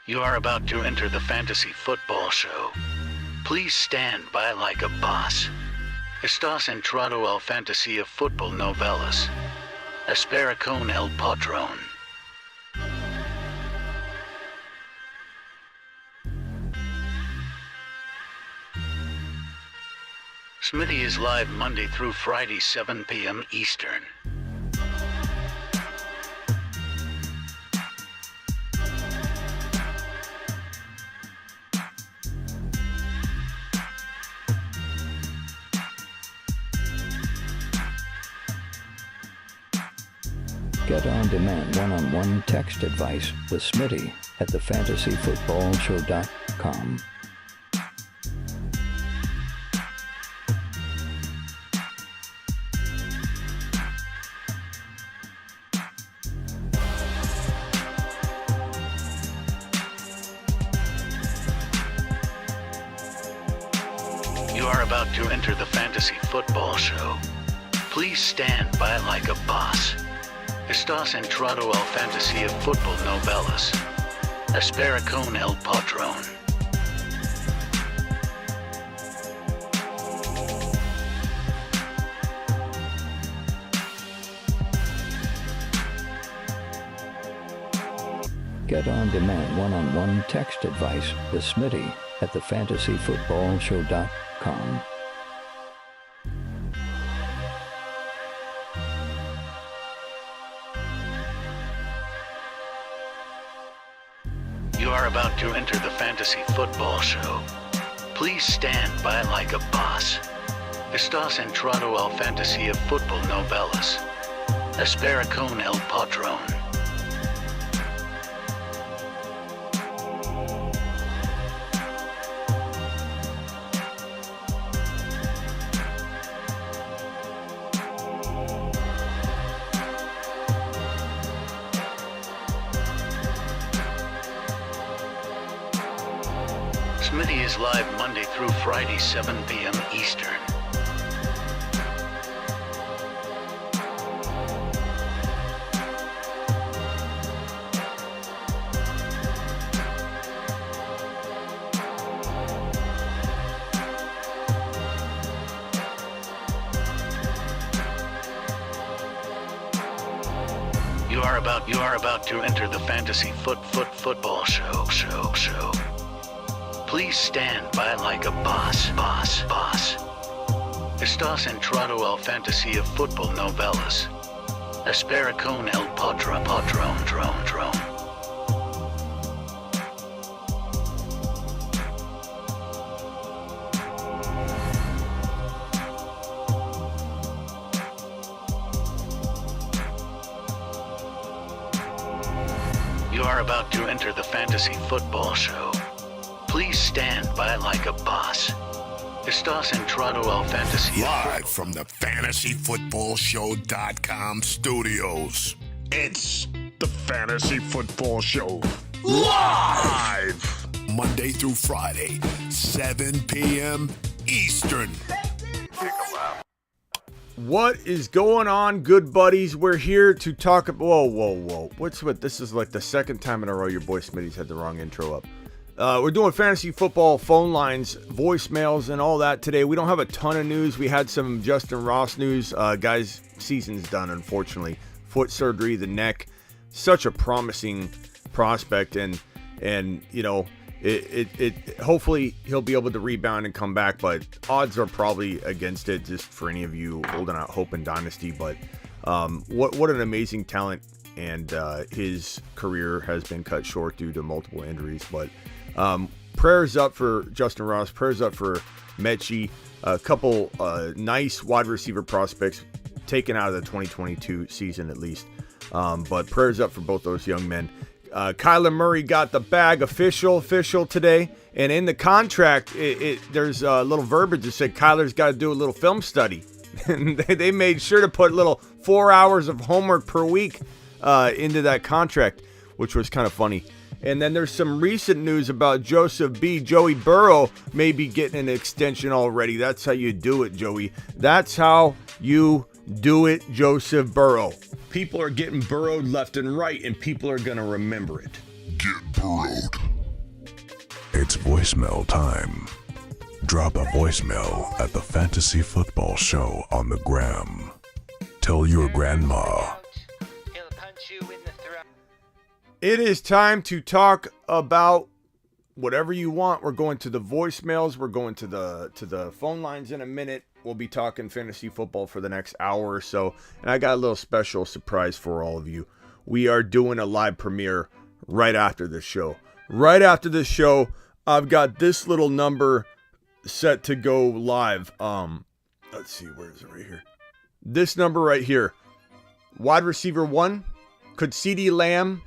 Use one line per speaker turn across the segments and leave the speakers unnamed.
You are about to enter the fantasy football show. Please stand by like a boss. Estás entrado al fantasía fútbol novelas. Espera con el patrón. Smitty is live Monday through Friday, 7 p.m. Eastern.
Get on-demand one-on-one text advice with Smitty at thefantasyfootballshow.com.
You are about to enter the fantasy football show. Please stand by like a boss. Estás entrado al fantasía fútbol novelas. Espera con el patrón.
Get on-demand one-on-one text advice with Smitty at thefantasyfootballshow.com.
You are about to enter the fantasy football show. Please stand by like a boss. Estás entrado al fantasía fútbol novelas. Espera con el patrón. Smitty is live Monday through Friday, 7 p.m. Eastern. You are about to enter the fantasy football show. Please stand by like a boss. Estás entrado al fantasía fútbol novelas. Espera con el patrón. You are about to enter the fantasy football show. Please stand by like a boss. Estás entrado al fantasy.
Live from the fantasyfootballshow.com studios. It's the Fantasy Football Show. Live! Monday through Friday, 7 p.m. Eastern.
What is going on, good buddies? We're here to talk about... Whoa. This is like the second time in a row your boy Smitty's had the wrong intro up. We're doing fantasy football phone lines, voicemails, and all that today. We don't have a ton of news. We had some Justin Ross news. Guys, season's done, unfortunately. Foot surgery, the neck. Such a promising prospect, and you know, it hopefully he'll be able to rebound and come back, but odds are probably against it, just for any of you holding out hope in Dynasty. But what an amazing talent, and his career has been cut short due to multiple injuries. But prayers up for Justin Ross, prayers up for Mechie, a couple nice wide receiver prospects taken out of the 2022 season at least. But prayers up for both those young men. Kyler Murray got the bag official today, and in the contract, there's a little verbiage that said Kyler's got to do a little film study. And they made sure to put little 4 hours of homework per week into that contract, which was kind of funny. And then there's some recent news about Joey Burrow may be getting an extension already. That's how you do it, Joey. That's how you do it, Joseph Burrow. People are getting burrowed left and right, and people are going to remember it.
Get burrowed. It's voicemail time. Drop a voicemail at the Fantasy Football Show on the gram. Tell your grandma.
It is time to talk about whatever you want. We're going to the voicemails. We're going to the phone lines in a minute. We'll be talking fantasy football for the next hour or so. And I got a little special surprise for all of you. We are doing a live premiere right after this show. Right after this show, I've got this little number set to go live. Let's see, where is it? Right here. This number right here. Wide receiver 1. Could CeeDee Lamb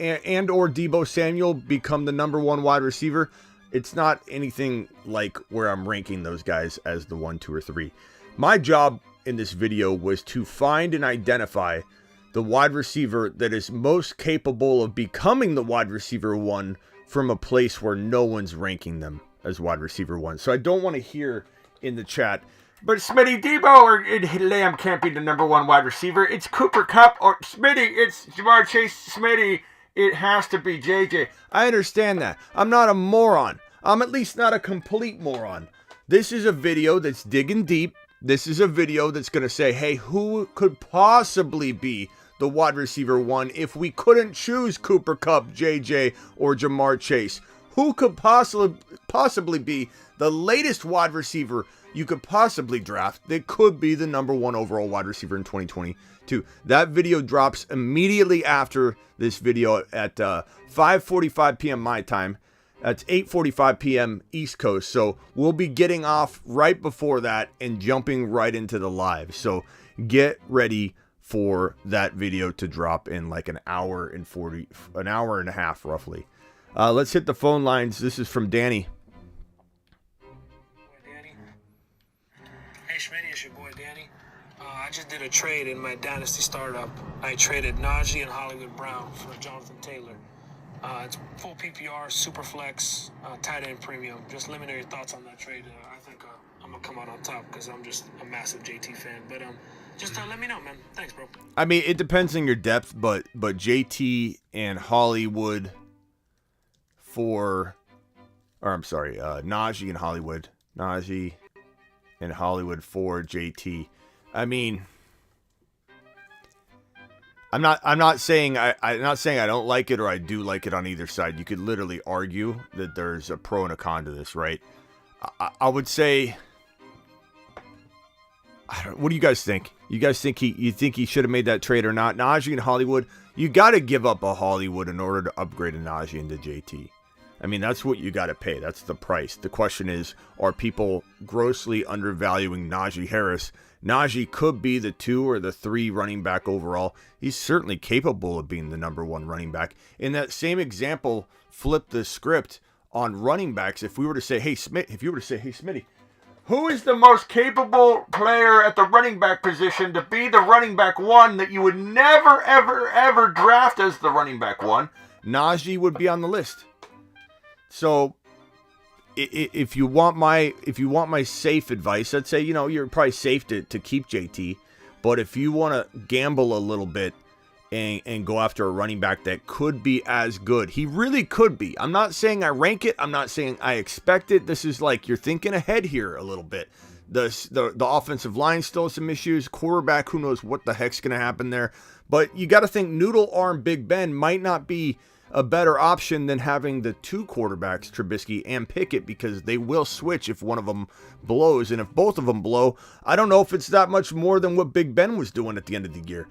and or Deebo Samuel become the number 1 wide receiver? It's not anything like where I'm ranking those guys as the 1, 2, or 3. My job in this video was to find and identify the wide receiver that is most capable of becoming the wide receiver 1 from a place where no one's ranking them as wide receiver 1. So I don't want to hear in the chat, but Smitty, Deebo or Lamb can't be the number 1 wide receiver. It's Cooper Kupp or Smitty. It's Jamar Chase. Smitty. It has to be JJ. I understand that. I'm not a moron. I'm at least not a complete moron. This is a video that's digging deep. This is a video that's going to say, hey, who could possibly be the wide receiver 1 if we couldn't choose Cooper Kupp, JJ, or Jamar Chase? Who could possibly be the latest wide receiver you could possibly draft that could be the number 1 overall wide receiver in 2022? That video drops immediately after this video at 5:45 p.m. my time. That's 8:45 p.m. East Coast. So we'll be getting off right before that and jumping right into the live. So get ready for that video to drop in like an hour and a half roughly. Let's hit the phone lines. This is from Danny.
Hey Schmitty, it's your boy Danny. I just did a trade in my Dynasty startup. I traded Najee and Hollywood Brown for Jonathan Taylor. It's full PPR, super flex, tight end premium. Just let me know your thoughts on that trade. I think I'm going to come out on top because I'm just a massive JT fan. But just let me know, man. Thanks, bro.
I mean, it depends on your depth, but JT and Hollywood Najee and Hollywood. Najee and Hollywood for JT. I mean, I'm not saying I don't like it or I do like it on either side. You could literally argue that there's a pro and a con to this, right? I would say, what do you guys think? You guys think he should have made that trade or not? Najee and Hollywood, you got to give up a Hollywood in order to upgrade a Najee into JT. I mean, that's what you got to pay. That's the price. The question is, are people grossly undervaluing Najee Harris? Najee could be the 2 or the 3 running back overall. He's certainly capable of being the number 1 running back. In that same example, flip the script on running backs. If you were to say, hey, Smitty, who is the most capable player at the running back position to be the running back 1 that you would never, ever, ever draft as the running back 1? Najee would be on the list. So if you want my safe advice, I'd say, you're probably safe to keep JT. But if you want to gamble a little bit and go after a running back that could be as good, he really could be. I'm not saying I rank it. I'm not saying I expect it. This is like you're thinking ahead here a little bit. The offensive line still has some issues. Quarterback, who knows what the heck's going to happen there. But you got to think noodle arm Big Ben might not be a better option than having the 2 quarterbacks, Trubisky and Pickett, because they will switch if one of them blows. And if both of them blow, I don't know if it's that much more than what Big Ben was doing at the end of the year.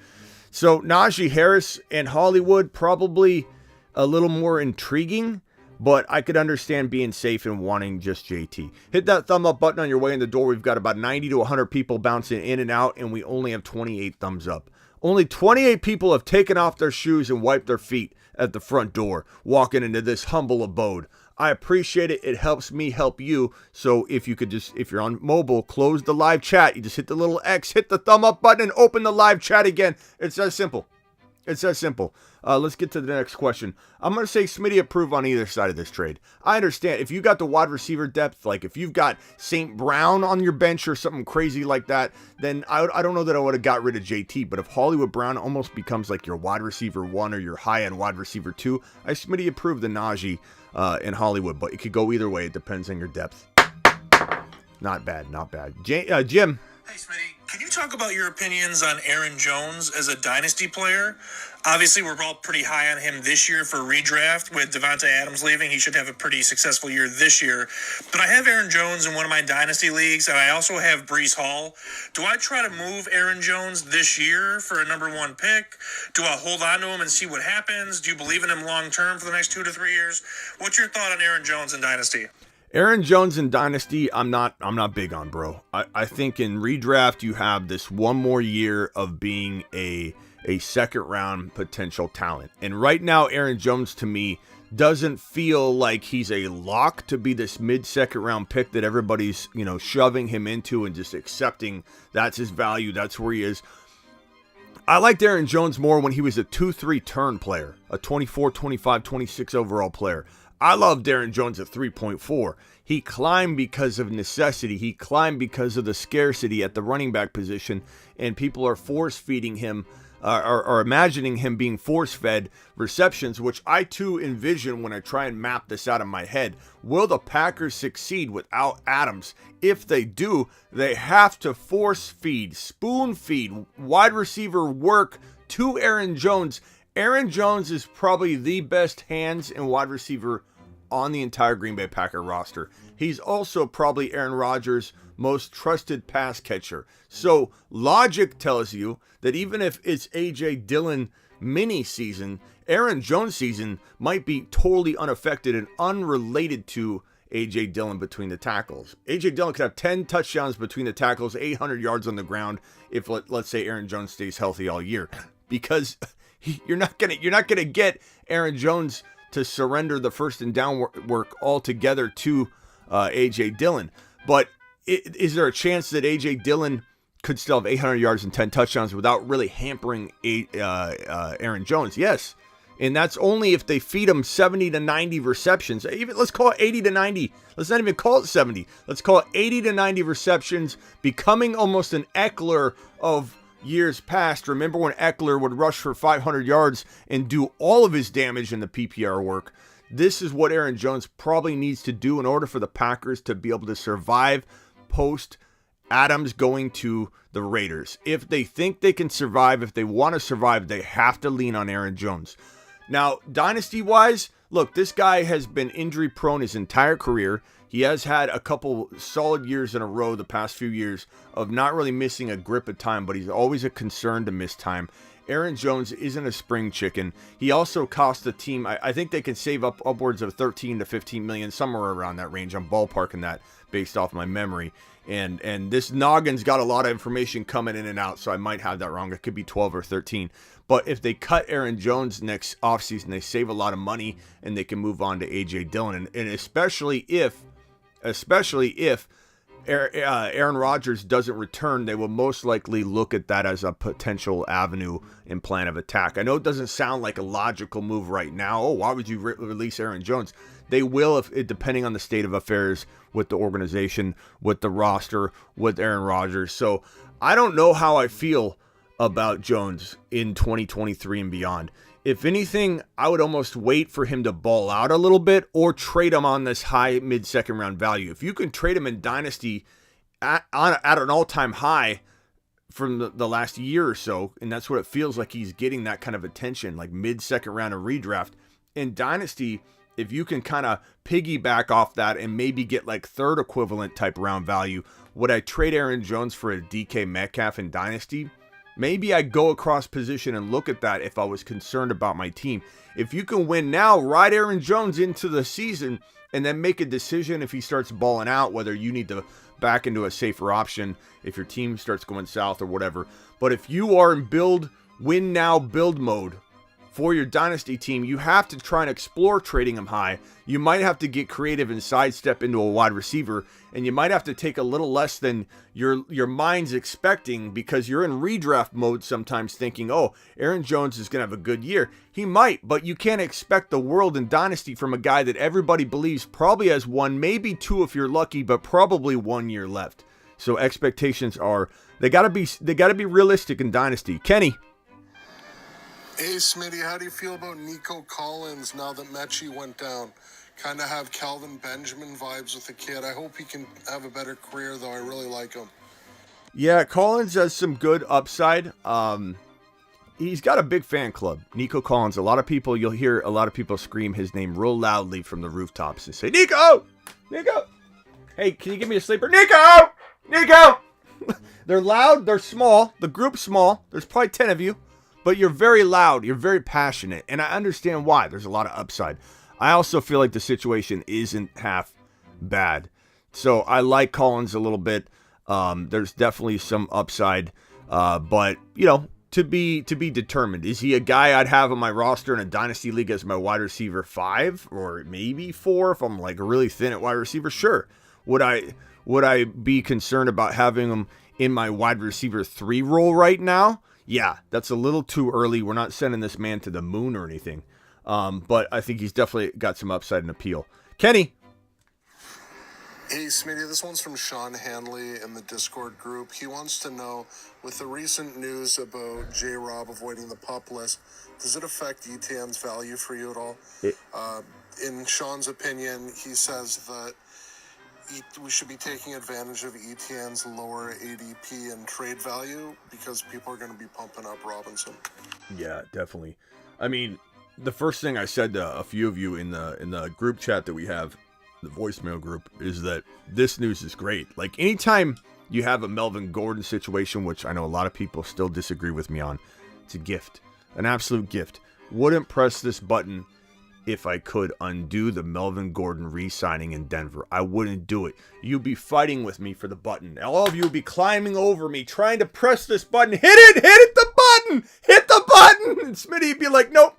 So Najee Harris and Hollywood, probably a little more intriguing, but I could understand being safe and wanting just JT. Hit that thumb up button on your way in the door. We've got about 90 to 100 people bouncing in and out, and we only have 28 thumbs up. Only 28 people have taken off their shoes and wiped their feet at the front door, walking into this humble abode. I appreciate it. It helps me help you. So if you could if you're on mobile, close the live chat. You just hit the little X, hit the thumb up button, and open the live chat again. It's that simple. It's that simple. Let's get to the next question. I'm going to say Smitty approve on either side of this trade. I understand if you got the wide receiver depth, like if you've got St. Brown on your bench or something crazy like that, then I don't know that I would have got rid of JT. But if Hollywood Brown almost becomes like your wide receiver 1 or your high-end wide receiver 2, I Smitty approve the Najee in Hollywood. But it could go either way. It depends on your depth. Not bad, not bad. Jim.
Hey, Smitty, can you talk about your opinions on Aaron Jones as a dynasty player? Obviously, we're all pretty high on him this year for redraft. With Devontae Adams leaving, he should have a pretty successful year this year. But I have Aaron Jones in one of my dynasty leagues, and I also have Breece Hall. Do I try to move Aaron Jones this year for a number 1 pick? Do I hold on to him and see what happens? Do you believe in him long term for the next 2 to 3 years? What's your thought on Aaron Jones in dynasty?
Aaron Jones in Dynasty, I'm not big on, bro. I think in redraft you have this one more year of being a second round potential talent. And right now, Aaron Jones to me doesn't feel like he's a lock to be this mid-second round pick that everybody's, shoving him into and just accepting that's his value, that's where he is. I liked Aaron Jones more when he was a 2-3 turn player, a 24, 25, 26 overall player. I loved Aaron Jones at 3.4. He climbed because of necessity. He climbed because of the scarcity at the running back position, and people are force-feeding him or imagining him being force-fed receptions, which I too envision when I try and map this out in my head. Will the Packers succeed without Adams? If they do, they have to force-feed, spoon-feed, wide receiver work to Aaron Jones. Aaron Jones is probably the best hands and wide receiver on the entire Green Bay Packer roster. He's also probably Aaron Rodgers' most trusted pass catcher. So logic tells you that even if it's A.J. Dillon mini season, Aaron Jones season might be totally unaffected and unrelated to A.J. Dillon between the tackles. A.J. Dillon could have 10 touchdowns between the tackles, 800 yards on the ground if let's say Aaron Jones stays healthy all year, because you're not gonna get Aaron Jones to surrender the first and down work altogether to A.J. Dillon. But is there a chance that A.J. Dillon could still have 800 yards and 10 touchdowns without really hampering Aaron Jones? Yes. And that's only if they feed him 70 to 90 receptions. Even let's call it 80 to 90. Let's not even call it 70. Let's call it 80 to 90 receptions, becoming almost an Eckler of years past. Remember when Eckler would rush for 500 yards and do all of his damage in the PPR work? This is what Aaron Jones probably needs to do in order for the Packers to be able to survive post Adams going to the Raiders. If they think they can survive, if they want to survive, they have to lean on Aaron Jones. Now, dynasty-wise, look, this guy has been injury-prone his entire career. He has had a couple solid years in a row the past few years of not really missing a grip of time, but he's always a concern to miss time. Aaron Jones isn't a spring chicken. He also cost the team, I think they can save up upwards of 13 to 15 million, somewhere around that range. I'm ballparking that based off my memory. And this noggin's got a lot of information coming in and out, so I might have that wrong. It could be 12 or 13. But if they cut Aaron Jones next offseason, they save a lot of money and they can move on to A.J. Dillon. And especially if Aaron Rodgers doesn't return, they will most likely look at that as a potential avenue and plan of attack. I know it doesn't sound like a logical move right now. Oh, why would you release Aaron Jones? They will, depending on the state of affairs with the organization, with the roster, with Aaron Rodgers. So I don't know how I feel about Jones in 2023 and beyond. If anything, I would almost wait for him to ball out a little bit or trade him on this high mid-second round value. If you can trade him in Dynasty at an all-time high from the last year or so, and that's what it feels like he's getting that kind of attention, like mid-second round of redraft. In Dynasty, if you can kind of piggyback off that and maybe get like third equivalent type round value, would I trade Aaron Jones for a DK Metcalf in Dynasty? Maybe I go across position and look at that if I was concerned about my team. If you can win now, ride Aaron Jones into the season and then make a decision if he starts balling out, whether you need to back into a safer option if your team starts going south or whatever. But if you are in win now, build mode for your dynasty team, you have to try and explore trading him high. You might have to get creative and sidestep into a wide receiver, and you might have to take a little less than your mind's expecting because you're in redraft mode sometimes thinking, oh, Aaron Jones is going to have a good year. He might, but you can't expect the world in dynasty from a guy that everybody believes probably has one, maybe two if you're lucky, but probably 1 year left. So expectations are, they got to be realistic in dynasty. Kenny.
Hey, Smitty, how do you feel about Nico Collins now that Mechie went down? Kind of have Calvin Benjamin vibes with the kid. I hope he can have a better career, though. I really like him.
Yeah, Collins has some good upside. He's got a big fan club. Nico Collins. You'll hear a lot of people scream his name real loudly from the rooftops and say, Nico! Nico! Hey, can you give me a sleeper? Nico! Nico! They're loud. They're small. The group's small. There's probably 10 of you. But you're very loud, you're very passionate, and I understand why. There's a lot of upside. I also feel like the situation isn't half bad. So I like Collins a little bit. There's definitely some upside, but, to be determined. Is he a guy I'd have on my roster in a dynasty league as my wide receiver 5 or maybe 4 if I'm like really thin at wide receiver? Sure. Would I be concerned about having him in my wide receiver 3 role right now? Yeah, that's a little too early. We're not sending this man to the moon or anything. But I think he's definitely got some upside and appeal. Kenny.
Hey, Smitty, this one's from Sean Hanley in the Discord group. He wants to know, with the recent news about J-Rob avoiding the pup list, does it affect Etienne's value for you at all? In Sean's opinion, he says that we should be taking advantage of Etienne's lower ADP and trade value because people are going to be pumping up Robinson.
Yeah, definitely. I mean, the first thing I said to a few of you in the group chat that we have, the voicemail group, is that this news is great. Like, anytime you have a Melvin Gordon situation, which I know a lot of people still disagree with me on, it's a gift, an absolute gift. Wouldn't press this button if I could undo the Melvin Gordon re-signing in Denver. I wouldn't do it. You'd be fighting with me for the button. All of you would be climbing over me, trying to press this button. Hit it, the button! Hit the button! And Smitty'd be like, nope,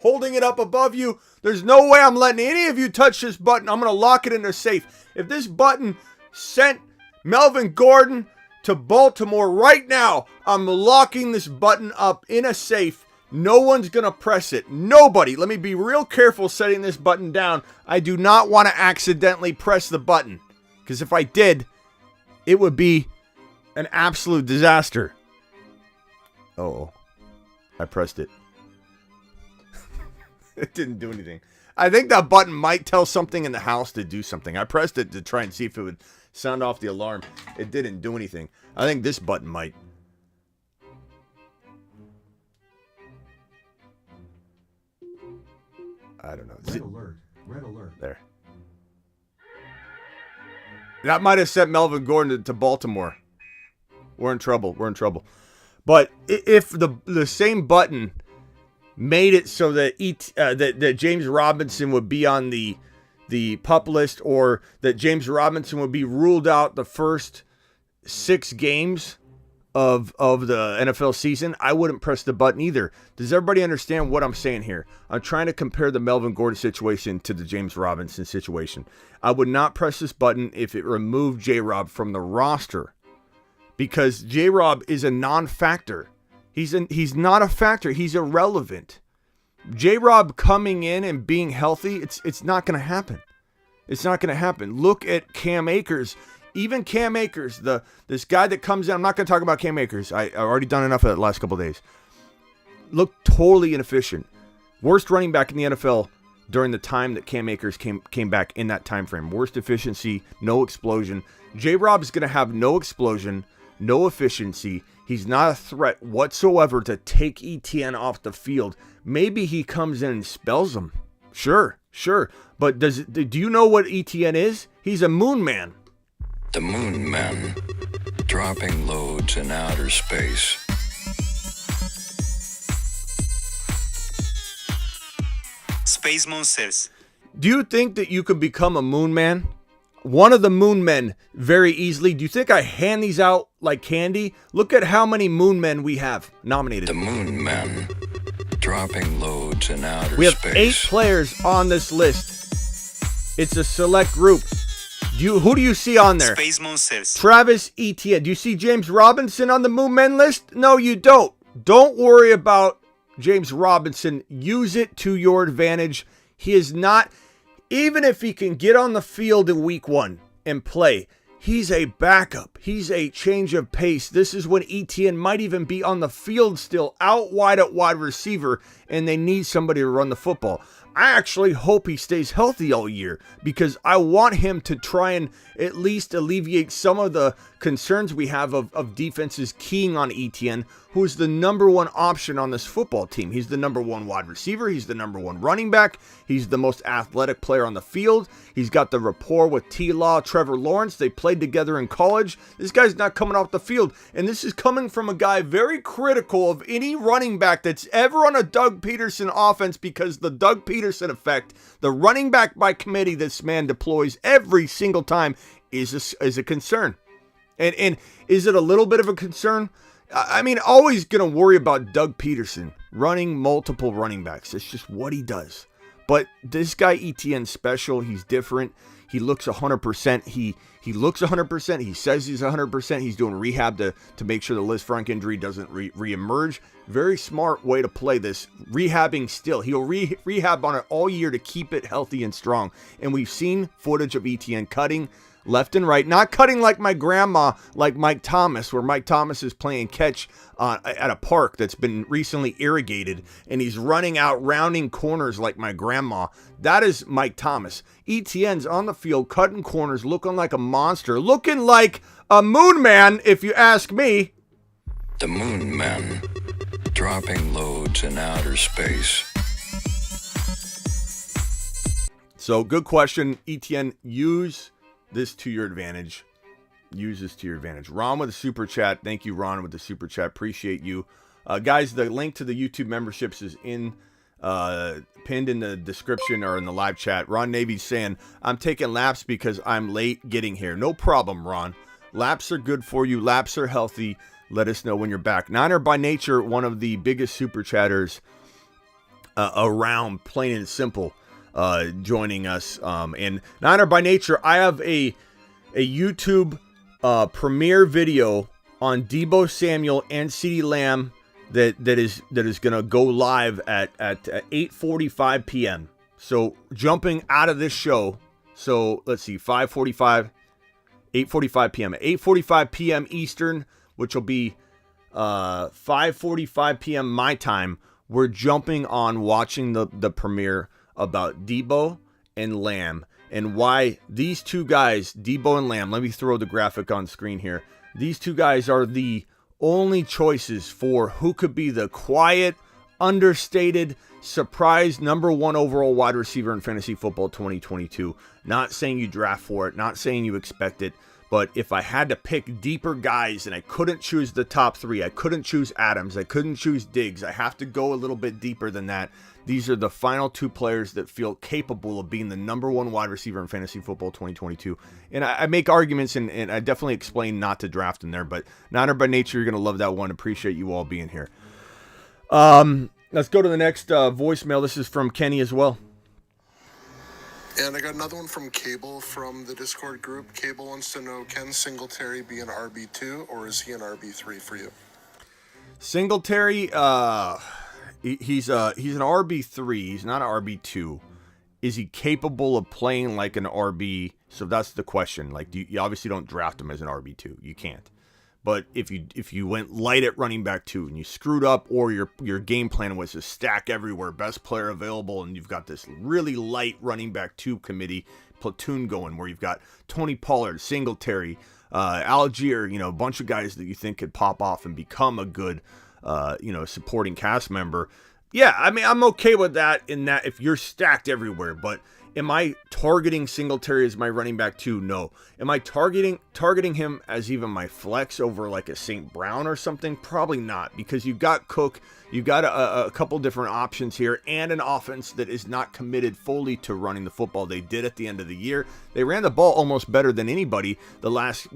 holding it up above you. There's no way I'm letting any of you touch this button. I'm going to lock it in a safe. If this button sent Melvin Gordon to Baltimore right now, I'm locking this button up in a safe. No one's going to press it. Nobody. Let me be real careful setting this button down. I do not want to accidentally press the button, because if I did, it would be an absolute disaster. Oh, I pressed it. It didn't do anything. I think that button might tell something in the house to do something. I pressed it to try and see if it would sound off the alarm. It didn't do anything. I think this button might. I don't know. Red alert. There. That might have sent Melvin Gordon to Baltimore. We're in trouble. But if the same button made it so that that James Robinson would be on the PUP list, or that James Robinson would be ruled out the first 6 games of the NFL season, I wouldn't press the button either. Does everybody understand what I'm saying here? I'm trying to compare the Melvin Gordon situation to the James Robinson situation. I would not press this button if it removed J-Rob from the roster, because J-Rob is a non-factor. He's not a factor. He's irrelevant. J-Rob coming in and being healthy, it's not going to happen. It's not going to happen. Look at Cam Akers. Even Cam Akers, this guy that comes in, I'm not going to talk about Cam Akers. I've already done enough of it the last couple of days. Looked totally inefficient. Worst running back in the NFL during the time that Cam Akers came back in that time frame. Worst efficiency, no explosion. J-Rob is going to have no explosion, no efficiency. He's not a threat whatsoever to take Etienne off the field. Maybe he comes in and spells him. Sure. But do you know what Etienne is? He's a moon man.
The Moon Men, dropping loads in outer space.
Space Monsters.
Do you think that you could become a moon man? One of the moon men very easily. Do you think I hand these out like candy? Look at how many moon men we have nominated.
The Moon Men, dropping loads in outer
We have
space.
8 players on this list. It's a select group. Who do you see on there?
Space Monsters.
Travis Etienne. Do you see James Robinson on the Moon Men list? No, you don't. Don't worry about James Robinson. Use it to your advantage. He is not, even if he can get on the field in week 1 and play, he's a backup. He's a change of pace. This is when Etienne might even be on the field still, out wide at wide receiver, and they need somebody to run the football. I actually hope he stays healthy all year because I want him to try and at least alleviate some of the concerns we have of defenses keying on Etienne, who is the number 1 option on this football team. He's the number 1 wide receiver. He's the number 1 running back. He's the most athletic player on the field. He's got the rapport with T-Law, Trevor Lawrence. They played together in college. This guy's not coming off the field. And this is coming from a guy very critical of any running back that's ever on a Doug Peterson offense because the Doug Peterson effect, the running back by committee this man deploys every single time is a concern. And is it a little bit of a concern? I mean, always going to worry about Doug Peterson running multiple running backs. It's just what he does. But this guy Etienne's special. He's different. He looks 100%. He looks 100%. He says he's 100%. He's doing rehab to make sure the Liz Frank injury doesn't reemerge. Very smart way to play this. Rehabbing still. He'll rehab on it all year to keep it healthy and strong. And we've seen footage of Etienne cutting left and right, not cutting like my grandma, like Mike Thomas, where Mike Thomas is playing catch at a park that's been recently irrigated, and he's running out, rounding corners like my grandma. That is Mike Thomas. Etienne's on the field, cutting corners, looking like a monster, looking like a moon man, if you ask me.
The Moon Men, dropping loads in outer space.
So, good question, Etienne. Use this to your advantage. Use this to your advantage. Ron with a super chat. Thank you, Ron, with the super chat. Appreciate you. Guys, the link to the YouTube memberships is pinned in the description or in the live chat. Ron Navy's saying, I'm taking laps because I'm late getting here. No problem, Ron. Laps are good for you. Laps are healthy. Let us know when you're back. Niner by nature, one of the biggest super chatters around, plain and simple. Joining us. And Niner by nature, I have a YouTube premiere video on Deebo Samuel and CeeDee Lamb that is going to go live at 8:45 p.m. So jumping out of this show. So let's see, 8:45 p.m. At 8:45 p.m. Eastern, which will be 5:45 p.m. my time. We're jumping on watching the premiere about Deebo and Lamb and why these two guys, Deebo and Lamb, let me throw the graphic on screen here. These two guys are the only choices for who could be the quiet, understated, surprise number 1 overall wide receiver in fantasy football 2022. Not saying you draft for it, not saying you expect it, but if I had to pick deeper guys and I couldn't choose the top 3, I couldn't choose Adams, I couldn't choose Diggs, I have to go a little bit deeper than that. These are the final 2 players that feel capable of being the number 1 wide receiver in fantasy football 2022. And I make arguments and I definitely explain not to draft in there, but Niner by nature, you're going to love that one. Appreciate you all being here. Let's go to the next voicemail. This is from Kenny as well.
And I got another one from Cable from the Discord group. Cable wants to know, can Singletary be an RB2 or is he an RB3 for you?
Singletary, he's an RB3. He's not an RB2. Is he capable of playing like an RB? So that's the question. Like, you obviously don't draft him as an RB2. You can't. But if you went light at running back 2 and you screwed up, or your game plan was to stack everywhere, best player available, and you've got this really light running back 2 committee platoon going where you've got Tony Pollard, Singletary, Algier, a bunch of guys that you think could pop off and become a good supporting cast member. Yeah, I mean, I'm okay with that in that if you're stacked everywhere, but am I targeting Singletary as my running back 2? No. Am I targeting him as even my flex over like a St. Brown or something? Probably not, because you've got Cook, you've got a couple different options here, and an offense that is not committed fully to running the football. They did at the end of the year. They ran the ball almost better than anybody the last,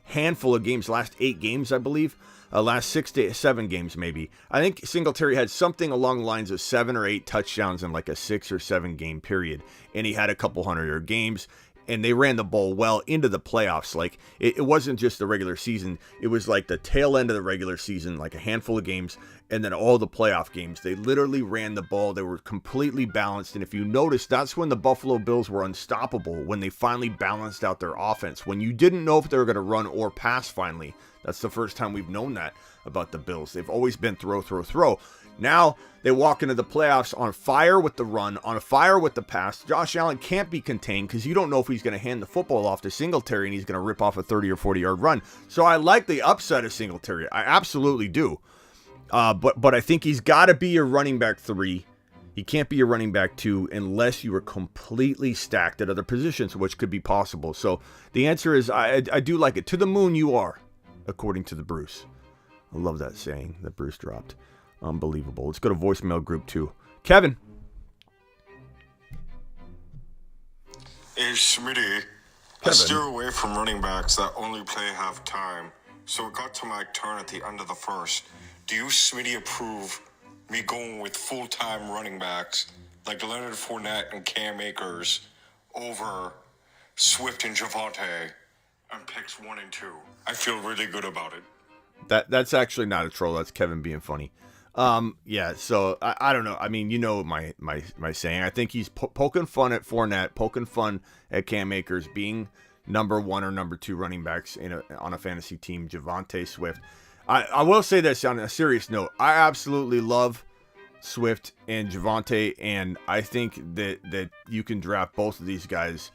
handful of games, last 8 games, I believe. last 6 to 7 games maybe. I think Singletary had something along the lines of 7 or 8 touchdowns in like a 6 or 7 game period, and he had a couple 100-yard games. And they ran the ball well into the playoffs. Like, it wasn't just the regular season. It was like the tail end of the regular season, like a handful of games, and then all the playoff games. They literally ran the ball. They were completely balanced. And if you notice, that's when the Buffalo Bills were unstoppable, when they finally balanced out their offense. When you didn't know if they were going to run or pass finally. That's the first time we've known that about the Bills. They've always been throw. Now they walk into the playoffs on fire with the run, on fire with the pass. Josh Allen can't be contained because you don't know if he's going to hand the football off to Singletary and he's going to rip off a 30 or 40-yard run. So I like the upside of Singletary. I absolutely do. But I think he's got to be your running back 3. He can't be your running back 2 unless you are completely stacked at other positions, which could be possible. So the answer is I do like it. To the moon you are, according to the Bruce. I love that saying that Bruce dropped. Unbelievable. Let's go to voicemail group 2. Kevin.
Hey, Smitty. I steer away from running backs that only play half time. So it got to my turn at the end of the first. Do you, Smitty, approve me going with full-time running backs like Leonard Fournette and Cam Akers over Swift and Javonte and picks 1 and 2? I feel really good about it.
That's actually not a troll. That's Kevin being funny. Yeah, so I don't know. I mean, you know my saying. I think he's poking fun at Fournette, poking fun at Cam Akers being number 1 or number 2 running backs on a fantasy team, Javonte, Swift. I will say this on a serious note. I absolutely love Swift and Javonte, and I think that you can draft both of these guys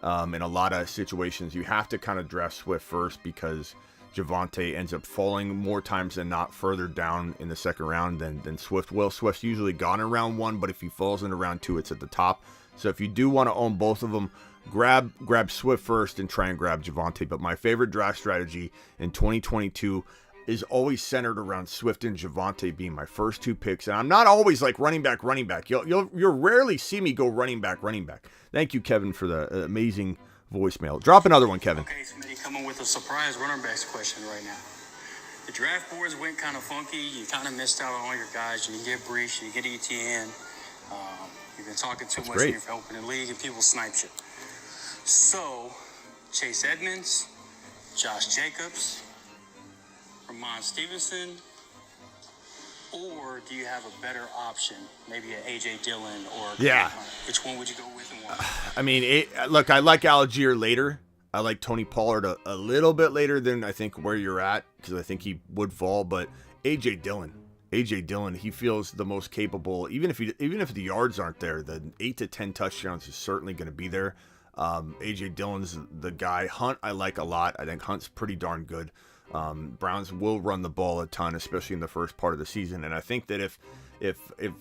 in a lot of situations. You have to kind of draft Swift first because Javonte ends up falling more times than not further down in the second round than Swift will. Swift's usually gone in round 1, but if he falls into round 2, it's at the top. So if you do want to own both of them, grab Swift first and try and grab Javonte. But my favorite draft strategy in 2022 is always centered around Swift and Javonte being my first 2 picks. And I'm not always like running back. You'll rarely see me go running back. Thank you, Kevin, for the amazing voicemail. Drop another one, Kevin.
Okay, Smitty, coming with a surprise running backs question right now. The draft boards went kind of funky. You kind of missed out on all your guys. You didn't get Brees, you didn't get Etienne. You've been talking too much in your opening league, and people sniped you. So, Chase Edmonds, Josh Jacobs, Ramon Stevenson, or do you have a better option, maybe an A.J. Dillon or which one would you go with and why?
I mean, look, I like Algier later. I like Tony Pollard a little bit later than I think where you're at because I think he would fall. But A.J. Dillon, he feels the most capable. Even if the yards aren't there, the 8 to 10 touchdowns is certainly going to be there. A.J. Dillon's the guy. Hunt I like a lot. I think Hunt's pretty darn good. Browns will run the ball a ton, especially in the first part of the season. And I think that if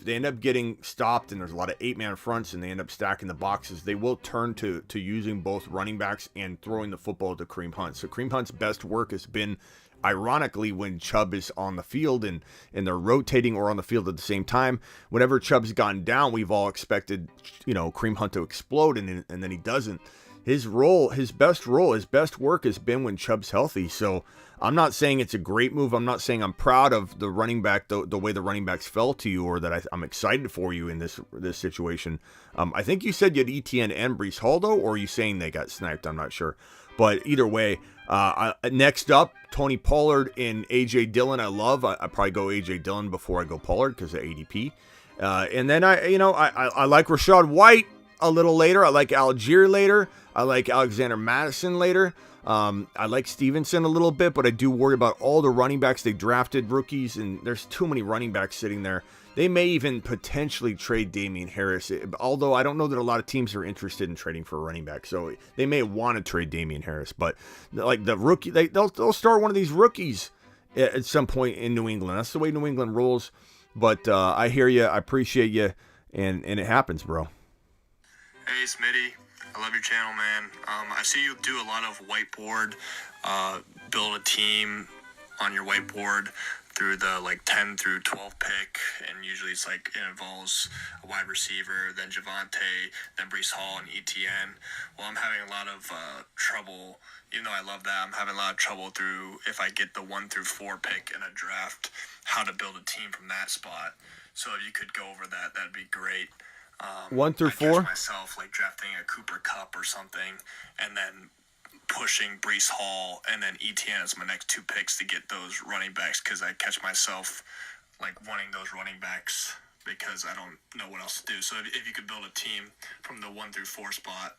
they end up getting stopped and there's a lot of 8-man fronts and they end up stacking the boxes, they will turn to using both running backs and throwing the football to Kareem Hunt. So Kareem Hunt's best work has been, ironically, when Chubb is on the field and they're rotating or on the field at the same time. Whenever Chubb's gone down, we've all expected, Kareem Hunt to explode, and then he doesn't. His best work has been when Chubb's healthy. So I'm not saying it's a great move. I'm not saying I'm proud of the running back, the way the running backs fell to you, or that I'm excited for you in this situation. I think you said you had Etienne and Brees Hall, though, or are you saying they got sniped? I'm not sure. But either way, next up, Tony Pollard and A.J. Dillon. I love. I probably go A.J. Dillon before I go Pollard because of ADP. And then I like Rachaad White a little later. I like Algier later. I like Alexander Mattison later. I like Stevenson a little bit, but I do worry about all the running backs they drafted, rookies, and there's too many running backs sitting there. They may even potentially trade Damian Harris, although I don't know that a lot of teams are interested in trading for a running back. So they may want to trade Damian Harris, but like the rookie, they'll start one of these rookies at some point in New England. That's the way New England rolls. But I hear you, I appreciate you, and it happens, bro.
Hey, Smitty. I love your channel, man. I see you do a lot of whiteboard, build a team on your whiteboard
through the like 10 through 12 pick, and usually it's like it involves a wide receiver, then Javonte, then Breece Hall and Etienne. Well, I'm having a lot of trouble, even though I love that, I'm having a lot of trouble through if I get the 1 through 4 pick in a draft, how to build a team from that spot. So if you could go over that, that'd be great.
1 through 4?
Myself like drafting a Cooper Kupp or something, and then pushing Breece Hall and then Etienne as my next 2 picks to get those running backs, because I catch myself like wanting those running backs because I don't know what else to do. So if you could build a team from the 1 through 4 spot,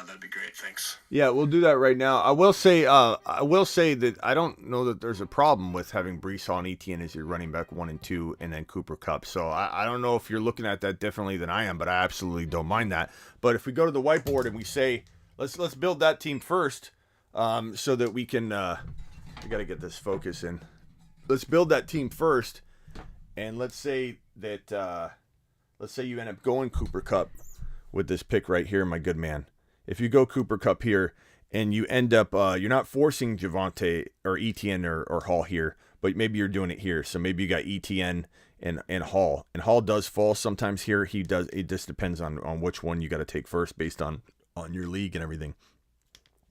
that'd be great. Thanks.
Yeah, we'll do that right now. I will say that I don't know that there's a problem with having Breece Hall and Etienne as your running back 1 and 2, and then Cooper Kupp. So I don't know if you're looking at that differently than I am, but I absolutely don't mind that. But if we go to the whiteboard and we say, let's build that team first, so that we can. We got to get this focus in. Let's build that team first, and let's say that. Let's say you end up going Cooper Kupp with this pick right here, my good man. If you go Cooper Kupp here, and you end up, you're not forcing Javonte or Etienne or Hall here, but maybe you're doing it here. So maybe you got Etienne and Hall, and Hall does fall sometimes here. He does. It just depends on which one you got to take first based on your league and everything.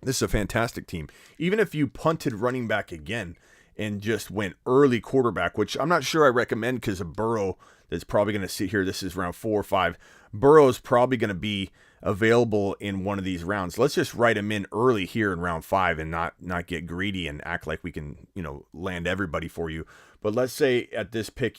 This is a fantastic team. Even if you punted running back again and just went early quarterback, which I'm not sure I recommend because of Burrow that's probably going to sit here. This is round 4 or 5. Burrow is probably going to be available in one of these rounds. Let's just write him in early here in round 5 and not get greedy and act like we can, land everybody for you. But let's say at this pick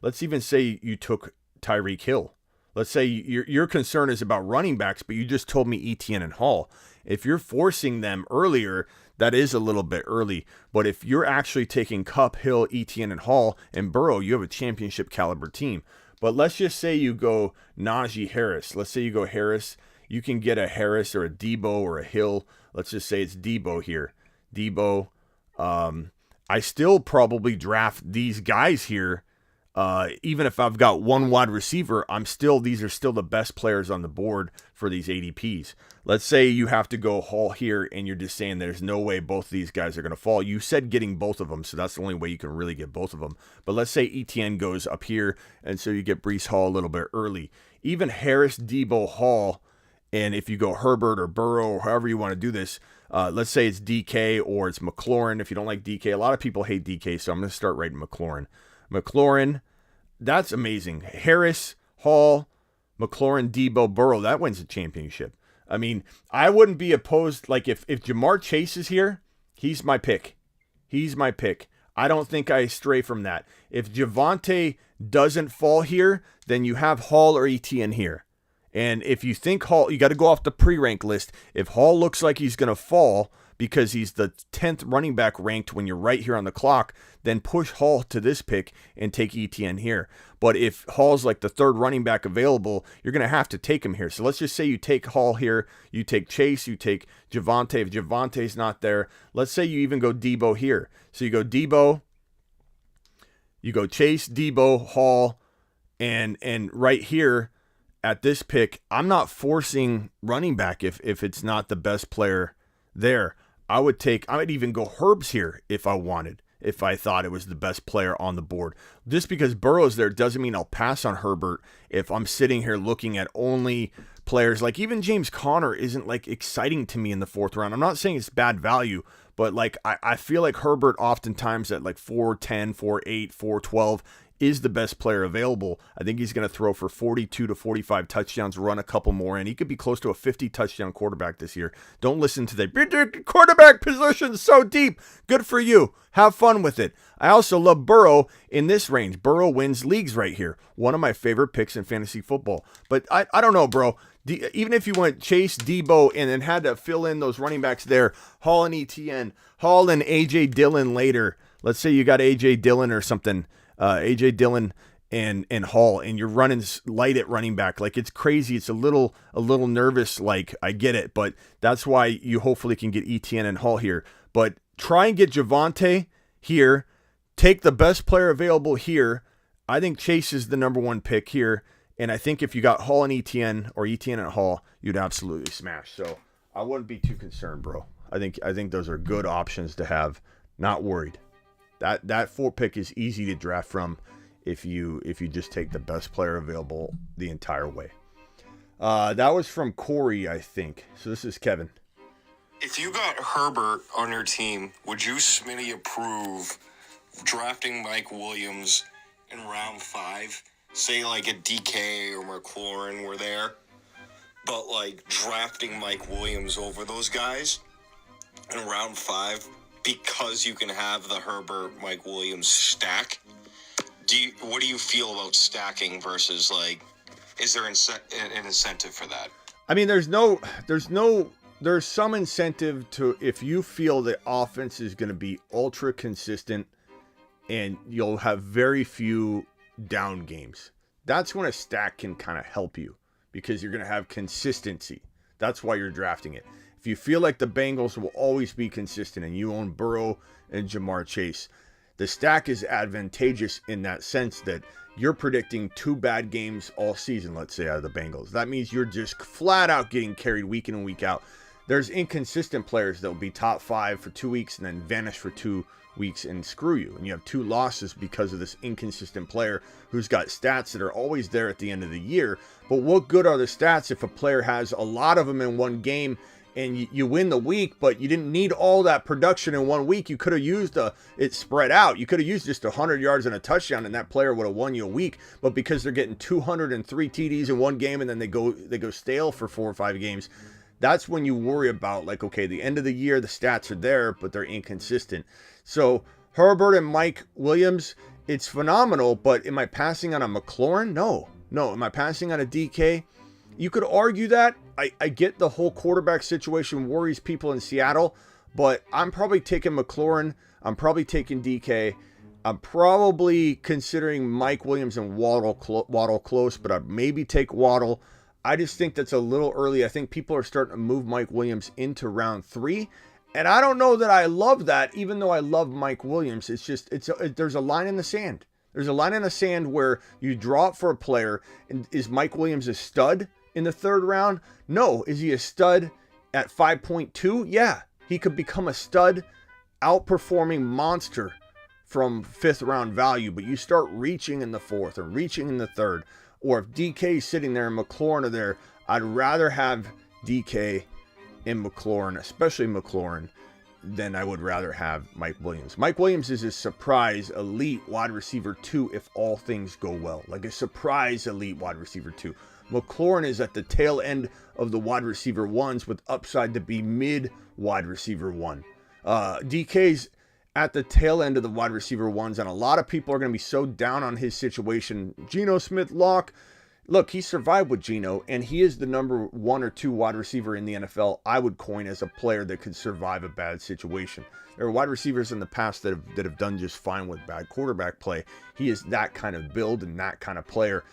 let's even say you took Tyreek Hill. Let's say your concern is about running backs, but you just told me Etienne and Hall. If you're forcing them earlier, that is a little bit early. But if you're actually taking Kupp, Hill, Etienne, and Hall, and Burrow, you have a championship caliber team. But let's just say you go Najee Harris. Let's say you go Harris. You can get a Harris or a Debo or a Hill. Let's just say it's Debo here. Debo. I still probably draft these guys here. Even if I've got one wide receiver, these are still the best players on the board for these ADPs. Let's say you have to go Hall here and you're just saying there's no way both of these guys are going to fall. You said getting both of them, so that's the only way you can really get both of them. But let's say Etienne goes up here, and so you get Breece Hall a little bit early. Even Harris, Debo, Hall, and if you go Herbert or Burrow or however you want to do this, let's say it's DK or it's McLaurin. If you don't like DK, a lot of people hate DK, so I'm going to start writing McLaurin. McLaurin, that's amazing. Harris, Hall, McLaurin, Debo, Burrow, that wins a championship. I mean, I wouldn't be opposed. Like, if Jamar Chase is here, he's my pick. He's my pick. I don't think I stray from that. If Javonte doesn't fall here, then you have Hall or Etienne here. And if you think Hall, you got to go off the pre-rank list. If Hall looks like he's going to fall because he's the 10th running back ranked when you're right here on the clock, then push Hall to this pick and take Etienne here. But if Hall's like the 3rd running back available, you're going to have to take him here. So let's just say you take Hall here, you take Chase, you take Javonte. If Javonte's not there, let's say you even go Debo here. So you go Debo, you go Chase, Debo, Hall, and right here at this pick, I'm not forcing running back if it's not the best player there. I would even go Herbs here if I wanted, if I thought it was the best player on the board. Just because Burrow's there doesn't mean I'll pass on Herbert if I'm sitting here looking at only players. Like, even James Conner isn't like exciting to me in the 4th round. I'm not saying it's bad value, but like I feel like Herbert oftentimes at like 410, 4.8, 4.12 is the best player available. I think he's going to throw for 42 to 45 touchdowns, run a couple more, and he could be close to a 50 touchdown quarterback this year. Don't listen to the quarterback position so deep. Good for you. Have fun with it. I also love Burrow in this range. Burrow wins leagues right here. One of my favorite picks in fantasy football. But I don't know, bro. Even if you went Chase, Debo, and then had to fill in those running backs there, Hall and Etienne, Hall and A.J. Dillon later. Let's say you got A.J. Dillon or something. A.J. Dillon and Hall, and you're running light at running back. Like, it's crazy. It's a little nervous. Like, I get it, but that's why you hopefully can get Etienne and Hall here. But try and get Javonte here. Take the best player available here. I think Chase is the number 1 pick here, and I think if you got Hall and Etienne or Etienne and Hall, you'd absolutely smash. So I wouldn't be too concerned, bro. I think those are good options to have. Not worried. That 4 pick is easy to draft from if you just take the best player available the entire way. That was from Corey, I think. So this is Kevin.
If you got Herbert on your team, would you, Smitty, approve drafting Mike Williams in round 5? Say like a DK or McLaurin were there, but like drafting Mike Williams over those guys in round 5 because you can have the Herbert Mike Williams stack. What do you feel about stacking versus like, is there an incentive for that?
I mean, there's some incentive to, if you feel the offense is going to be ultra consistent and you'll have very few down games. That's when a stack can kind of help you because you're going to have consistency. That's why you're drafting it. If you feel like the Bengals will always be consistent and you own Burrow and Jamar Chase, the stack is advantageous in that sense that you're predicting 2 bad games all season, let's say, out of the Bengals. That means you're just flat out getting carried week in and week out. There's inconsistent players that will be top 5 for 2 weeks and then vanish for 2 weeks and screw you. And you have 2 losses because of this inconsistent player who's got stats that are always there at the end of the year. But what good are the stats if a player has a lot of them in one game and you win the week, but you didn't need all that production in 1 week? You could have used it spread out. You could have used just 100 yards and a touchdown, and that player would have won you a week. But because they're getting 203 TDs in one game, and then they go stale for 4 or 5 games, that's when you worry about, like, okay, the end of the year, the stats are there, but they're inconsistent. So Herbert and Mike Williams, it's phenomenal. But am I passing on a McLaurin? No. Am I passing on a DK? You could argue that. I get the whole quarterback situation worries people in Seattle, but I'm probably taking McLaurin. I'm probably taking DK. I'm probably considering Mike Williams and Waddle close, but I'd maybe take Waddle. I just think that's a little early. I think people are starting to move Mike Williams into round 3, and I don't know that I love that, even though I love Mike Williams. It's just there's a line in the sand. There's a line in the sand where you draw it for a player, and is Mike Williams a stud in the 3rd round? No. Is he a stud at 5.2? Yeah. He could become a stud, outperforming monster from 5th round value, but you start reaching in the 4th or reaching in the 3rd, or if DK is sitting there and McLaurin are there, I'd rather have DK and McLaurin, especially McLaurin, than I would rather have Mike Williams. Mike Williams is a surprise elite wide receiver 2 if all things go well. Like a surprise elite wide receiver 2. McLaurin is at the tail end of the wide receiver 1s with upside to be mid wide receiver 1. DK's at the tail end of the wide receiver 1s, and a lot of people are going to be so down on his situation. Geno Smith-Lock, look, he survived with Geno, and he is the number 1 or 2 wide receiver in the NFL I would coin as a player that could survive a bad situation. There are wide receivers in the past that have done just fine with bad quarterback play. He is that kind of build and that kind of player.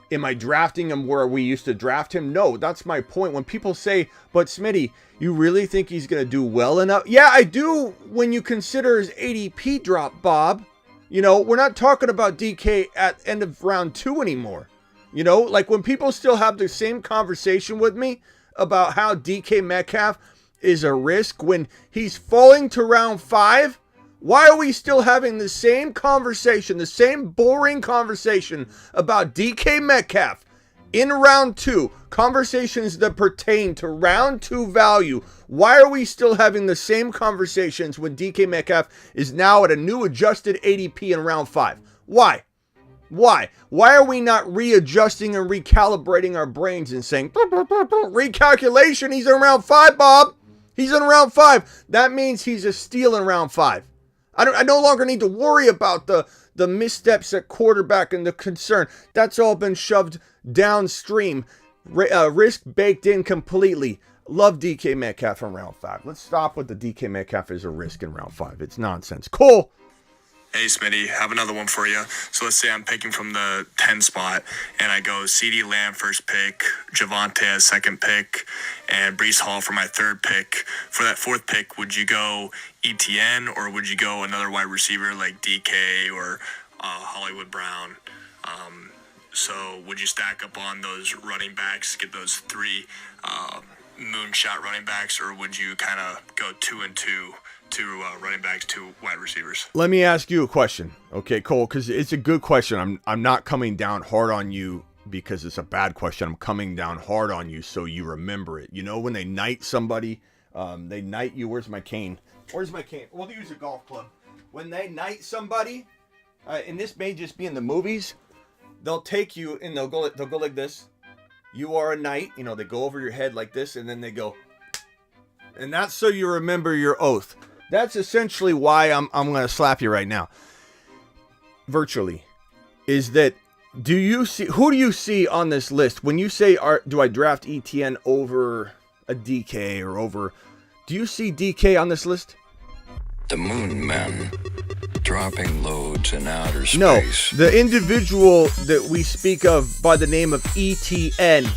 Am I drafting him where we used to draft him? No, that's my point. When people say, but Smitty, you really think he's going to do well enough? Yeah, I do when you consider his ADP drop, Bob. You know, we're not talking about DK at end of round 2 anymore. You know, like when people still have the same conversation with me about how DK Metcalf is a risk when he's falling to round 5. Why are we still having the same conversation, the same boring conversation about DK Metcalf in round 2? Conversations that pertain to round 2 value. Why are we still having the same conversations when DK Metcalf is now at a new adjusted ADP in round 5? Why? Why are we not readjusting and recalibrating our brains and saying, recalculation, he's in round 5, Bob. He's in round 5. That means he's a steal in round 5. I no longer need to worry about the missteps at quarterback and the concern. That's all been shoved downstream. Risk baked in completely. Love DK Metcalf in round 5. Let's stop with the DK Metcalf as a risk in round 5. It's nonsense. Cole.
Hey, Smitty, have another one for you. So let's say I'm picking from the 10 spot, and I go CeeDee Lamb first pick, Javonte as second pick, and Breece Hall for my 3rd pick. For that 4th pick, would you go Etienne, or would you go another wide receiver like DK or Hollywood Brown? So would you stack up on those running backs, get those 3 moonshot running backs, or would you kind of go 2 and 2
two running backs, two wide receivers.
Let me ask you a question, okay, Cole, because it's a good question. I'm not coming down hard on you because it's a bad question. I'm coming down hard on you so you remember it. You know, when they knight somebody, they knight you. Where's my cane? Where's my cane? We'll use a golf club. When they knight somebody, and this may just be in the movies, they'll take you and they'll go like this. You are a knight. You know, they go over your head like this, and then they go. And that's so you remember your oath. That's essentially why I'm going to slap you right now. Virtually. Is that, who do you see on this list? When you say, do I draft Etienne over a DK or over, do you see DK on this list?
The Moon Men, dropping loads in outer space.
No, the individual that we speak of by the name of Etienne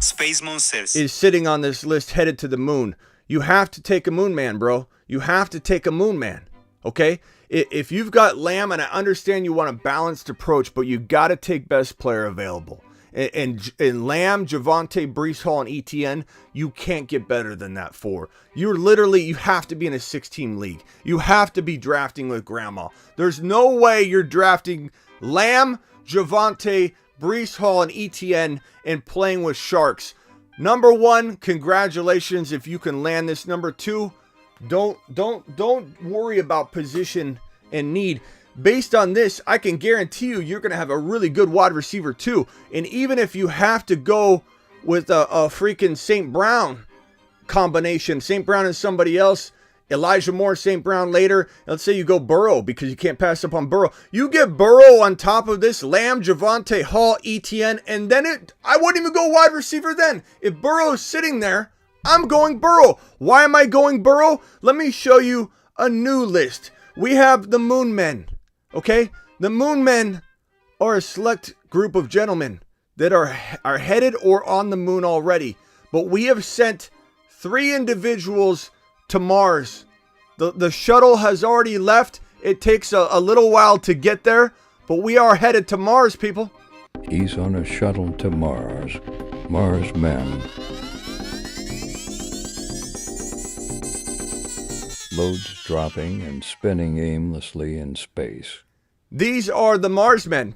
Space Monsters
is sitting on this list headed to the moon. You have to take a moon man, bro. You have to take a moon man, okay? If you've got Lamb, and I understand you want a balanced approach, but you got to take best player available. And Lamb, Javonte, Breece Hall, and Etienne, you can't get better than that four. You have to be in a 6-team league. You have to be drafting with grandma. There's no way you're drafting Lamb, Javonte, Breece Hall, and Etienne and playing with sharks. Number one, congratulations if you can land this. Number two, don't worry about position and need. Based on this, I can guarantee you're going to have a really good wide receiver too. And even if you have to go with a freaking St. Brown combination, St. Brown and somebody else, Elijah Moore, St. Brown later, let's say you go Burrow because you can't pass up on Burrow. You get Burrow on top of this, Lamb, Javonte, Hall, Etienne, and then I wouldn't even go wide receiver then. If Burrow's sitting there, I'm going Burrow. Why am I going Burrow? Let me show you a new list. We have the Moon Men, okay? The Moon Men are a select group of gentlemen that are headed or on the moon already. But we have sent 3 individuals to Mars. The shuttle has already left. It takes a little while to get there, but we are headed to Mars, people.
He's on a shuttle to Mars. Mars Men. Loads dropping and spinning aimlessly in space.
These are the Mars Men.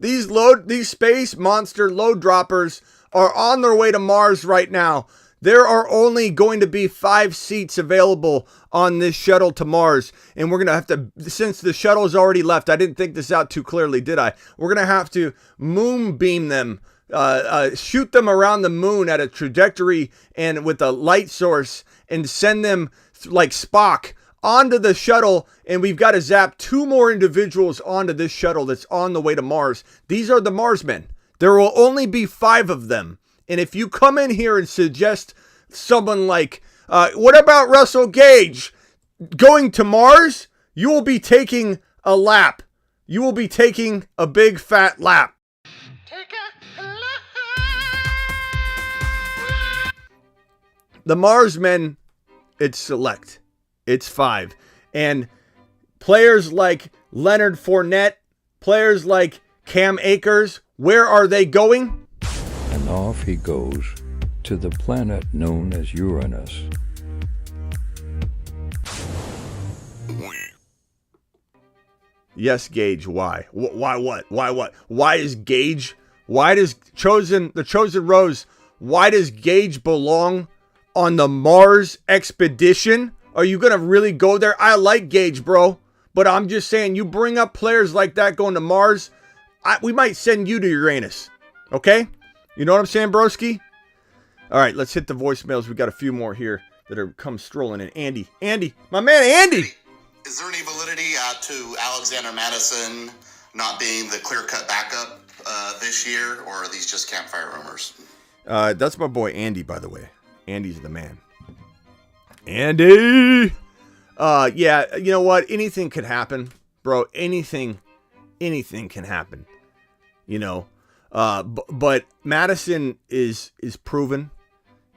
These space monster load droppers are on their way to Mars right now. There are only going to be 5 seats available on this shuttle to Mars. And we're going to have to, since the shuttle's already left, I didn't think this out too clearly, did I? We're going to have to moon beam them, shoot them around the moon at a trajectory and with a light source and send them like Spock onto the shuttle. And we've got to zap 2 more individuals onto this shuttle that's on the way to Mars. These are the Mars Men. There will only be 5 of them. And if you come in here and suggest someone like, what about Russell Gage going to Mars? You will be taking a lap. You will be taking a big fat lap. Take a lap. The Mars Men, it's select. It's 5. And players like Leonard Fournette, players like Cam Akers, where are they going?
And off he goes to the planet known as Uranus.
Yes, Gage, why? Why what? Why what? Why is Gage? Why does the Chosen Rose, why does Gage belong on the Mars expedition? Are you going to really go there? I like Gage, bro. But I'm just saying, you bring up players like that going to Mars, we might send you to Uranus. Okay? You know what I'm saying, broski? All right, let's hit the voicemails. We got a few more here that are come strolling in. Andy, my man Andy.
Is there any validity to Alexander Mattison not being the clear-cut backup this year, or are these just campfire rumors?
That's my boy Andy, by the way. Andy's the man. Andy! Yeah, you know what? Anything could happen, bro. Anything can happen. You know? But Mattison is proven.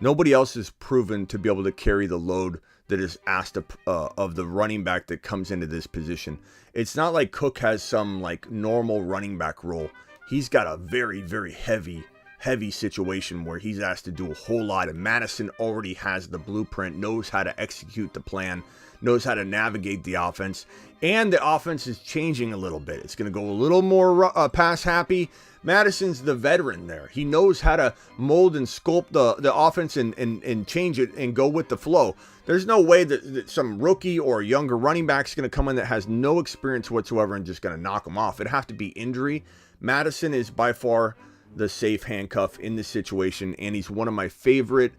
Nobody else is proven to be able to carry the load that is asked of the running back that comes into this position. It's not like Cook has some like normal running back role. He's got a very, very heavy heavy situation where he's asked to do a whole lot, and Mattison already has the blueprint, knows how to execute the plan, knows how to navigate the offense, and the offense is changing a little bit. It's going to go a little more pass happy. Mattison's the veteran there. He knows how to mold and sculpt the offense and change it and go with the flow. There's no way that some rookie or younger running back is going to come in that has no experience whatsoever and just going to knock him off. It'd have to be injury. Mattison is by far the safe handcuff in this situation, and he's one of my favorite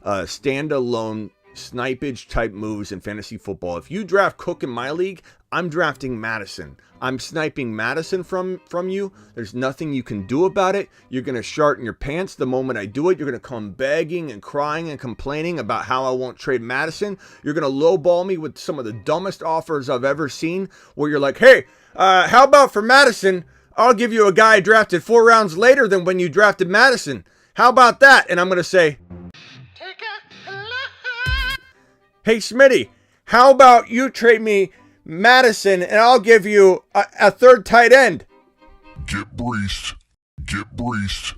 standalone snipage type moves in fantasy football. If you draft Cook in my league, I'm drafting Mattison. I'm sniping Mattison from you. There's nothing you can do about it. You're going to shart in your pants the moment I do it. You're going to come begging and crying and complaining about how I won't trade Mattison. You're going to lowball me with some of the dumbest offers I've ever seen, where you're like, hey, how about for Mattison, I'll give you a guy drafted 4 rounds later than when you drafted Mattison. How about that? And I'm going to say, hey, Smitty, how about you trade me Mattison and I'll give you a third tight end?
Get breached. Get breached.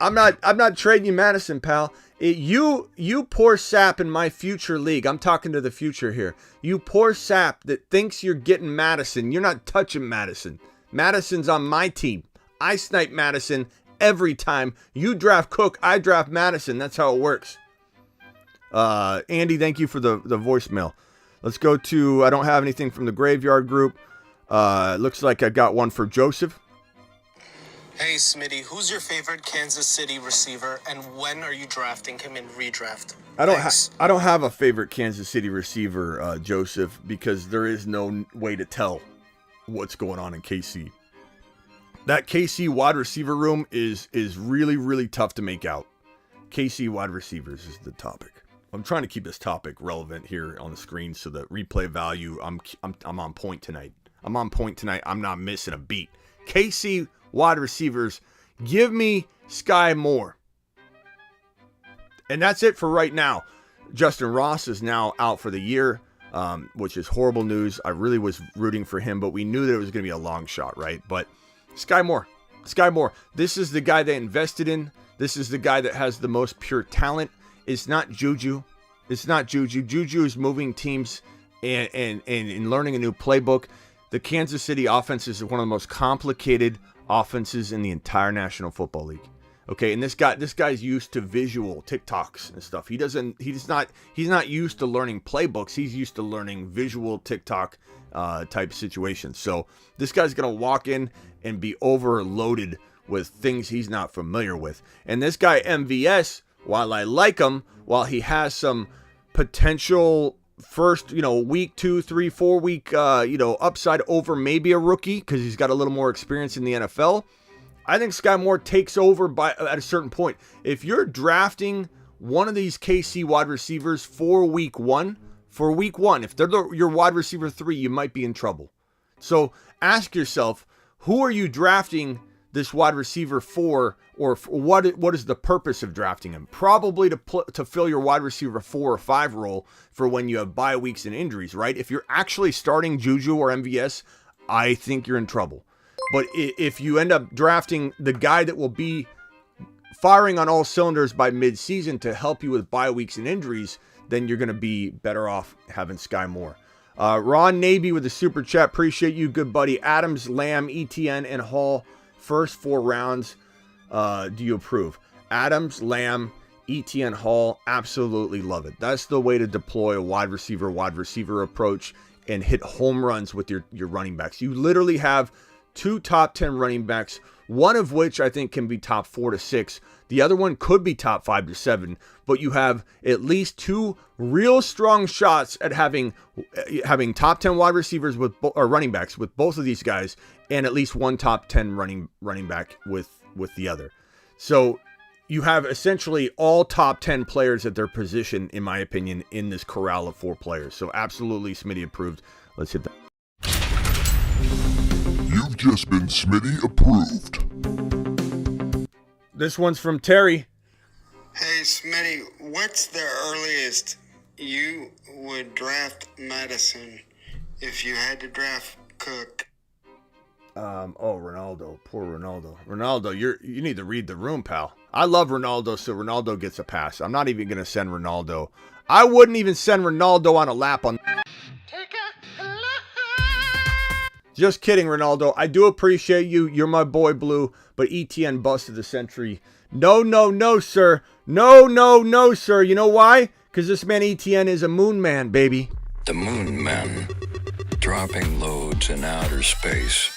I'm not trading you Mattison, pal. You poor sap in my future league. I'm talking to the future here. You poor sap that thinks you're getting Mattison. You're not touching Mattison. Madison's on my team. I snipe Mattison every time. You draft Cook, I draft Mattison. That's how it works. Andy, thank you for the voicemail. Let's go to, I don't have anything from the Graveyard group. Looks like I got one for Joseph.
Hey, Smitty, who's your favorite Kansas City receiver, and when are you drafting him in redraft?
I don't have a favorite Kansas City receiver, Joseph, because there is no way to tell what's going on in KC. That KC wide receiver room is really, really tough to make out. KC wide receivers is the topic. I'm trying to keep this topic relevant here on the screen so that replay value, I'm on point tonight. I'm on point tonight. I'm not missing a beat. KC wide receivers, give me Sky Moore. And that's it for right now. Justin Ross is now out for the year, which is horrible news. I really was rooting for him, but we knew that it was going to be a long shot, right? But Sky Moore. This is the guy they invested in. This is the guy that has the most pure talent. It's not Juju. Juju is moving teams and learning a new playbook. The Kansas City offense is one of the most complicated offenses in the entire National Football League. Okay, and this guy's used to visual TikToks and stuff. He's not used to learning playbooks. He's used to learning visual TikTok type situations. So this guy's gonna walk in and be overloaded with things he's not familiar with. And this guy MVS, while I like him, while he has some potential first, week 2, 3, 4 week, upside over maybe a rookie because he's got a little more experience in the NFL, I think Sky Moore takes over at a certain point. If you're drafting one of these KC wide receivers for week one, if they're your wide receiver 3, you might be in trouble. So ask yourself, who are you drafting this wide receiver for, or what is the purpose of drafting him? Probably to fill your wide receiver 4 or 5 role for when you have bye weeks and injuries, right? If you're actually starting Juju or MVS, I think you're in trouble. But if you end up drafting the guy that will be firing on all cylinders by mid-season to help you with bye weeks and injuries, then you're going to be better off having Sky Moore. Ron Naby with the super chat. Appreciate you, good buddy. Adams, Lamb, Etienne, and Hall. First 4 rounds. Do you approve? Adams, Lamb, Etienne, Hall. Absolutely love it. That's the way to deploy a wide receiver approach and hit home runs with your running backs. You literally have 2 top 10 running backs, one of which I think can be top 4 to 6. The other one could be top 5 to 7, but you have at least 2 real strong shots at having top 10 wide receivers or running backs with both of these guys, and at least 1 top 10 running back with the other. So you have essentially all top 10 players at their position, in my opinion, in this corral of 4 players. So absolutely Smitty approved. Let's hit that.
You've just been Smitty approved.
This one's from Terry.
Hey, Smitty, what's the earliest you would draft Mattison if you had to draft Cook?
Ronaldo. Poor Ronaldo. Ronaldo, you need to read the room, pal. I love Ronaldo, so Ronaldo gets a pass. I'm not even going to send Ronaldo. I wouldn't even send Ronaldo on a lap on... Just kidding, Ronaldo. I do appreciate you. You're my boy, Blue. But Etienne busted the century. No, sir. No, sir. You know why? Because this man Etienne is a moon man, baby.
The moon men, dropping loads in outer space.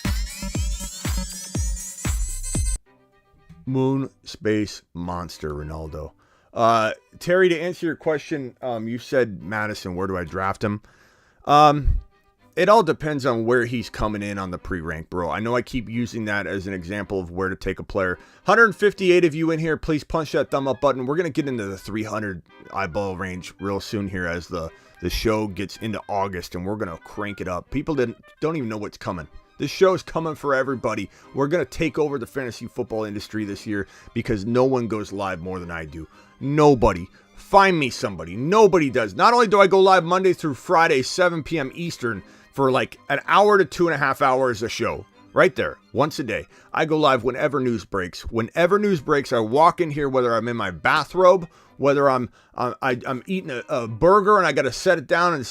Moon space monster, Ronaldo. Terry, to answer your question, you said Mattison. Where do I draft him? It all depends on where he's coming in on the pre-rank, bro. I know I keep using that as an example of where to take a player. 158 of you in here. Please punch that thumb up button. We're going to get into the 300 eyeball range real soon here as the show gets into August, and we're going to crank it up. People don't even know what's coming. This show's coming for everybody. We're going to take over the fantasy football industry this year because no one goes live more than I do. Nobody. Find me somebody. Nobody does. Not only do I go live Monday through Friday, 7 p.m. Eastern, for like an hour to 2.5 hours a show. Right there. Once a day. I go live whenever news breaks. Whenever news breaks, I walk in here, whether I'm in my bathrobe, whether I'm eating a burger and I got to set it down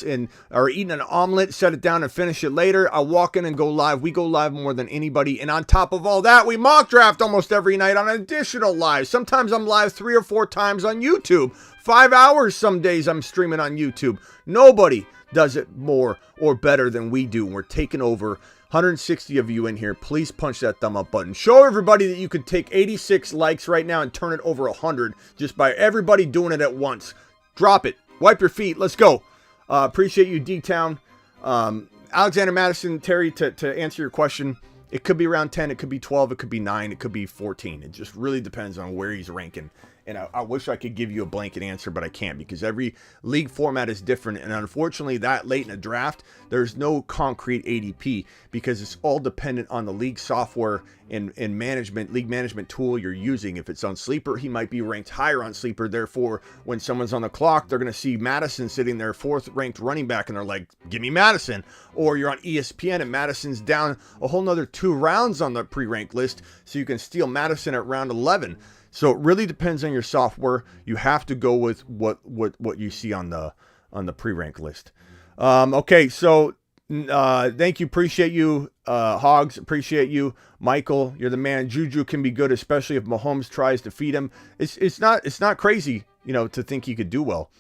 or eating an omelet, set it down and finish it later. I walk in and go live. We go live more than anybody. And on top of all that, we mock draft almost every night on additional live. Sometimes I'm live 3 or 4 times on YouTube. 5 hours some days I'm streaming on YouTube. Nobody does it more or better than we do. We're taking over. 160 of you in here. Please punch that thumb up button. Show everybody that you could take 86 likes right now and turn it over 100 just by everybody doing it at once. Drop it. Wipe your feet. Let's go. Appreciate you, D-Town. Alexander Mattison, Terry, to answer your question, it could be around 10, it could be 12, it could be 9, it could be 14. It just really depends on where he's ranking. And I wish I could give you a blanket answer, but I can't because every league format is different. And unfortunately, that late in a draft, there's no concrete ADP because it's all dependent on the league software and league management tool you're using. If it's on Sleeper, he might be ranked higher on Sleeper. Therefore, when someone's on the clock, they're going to see Mattison sitting there 4th ranked running back, and they're like, give me Mattison. Or you're on ESPN and Madison's down a whole nother 2 rounds on the pre-ranked list, so you can steal Mattison at round 11. So it really depends on your software. You have to go with what you see on the pre-rank list. Okay, so thank you, appreciate you, Hogs, appreciate you, Michael. You're the man. Juju can be good, especially if Mahomes tries to feed him. It's not crazy, to think he could do well.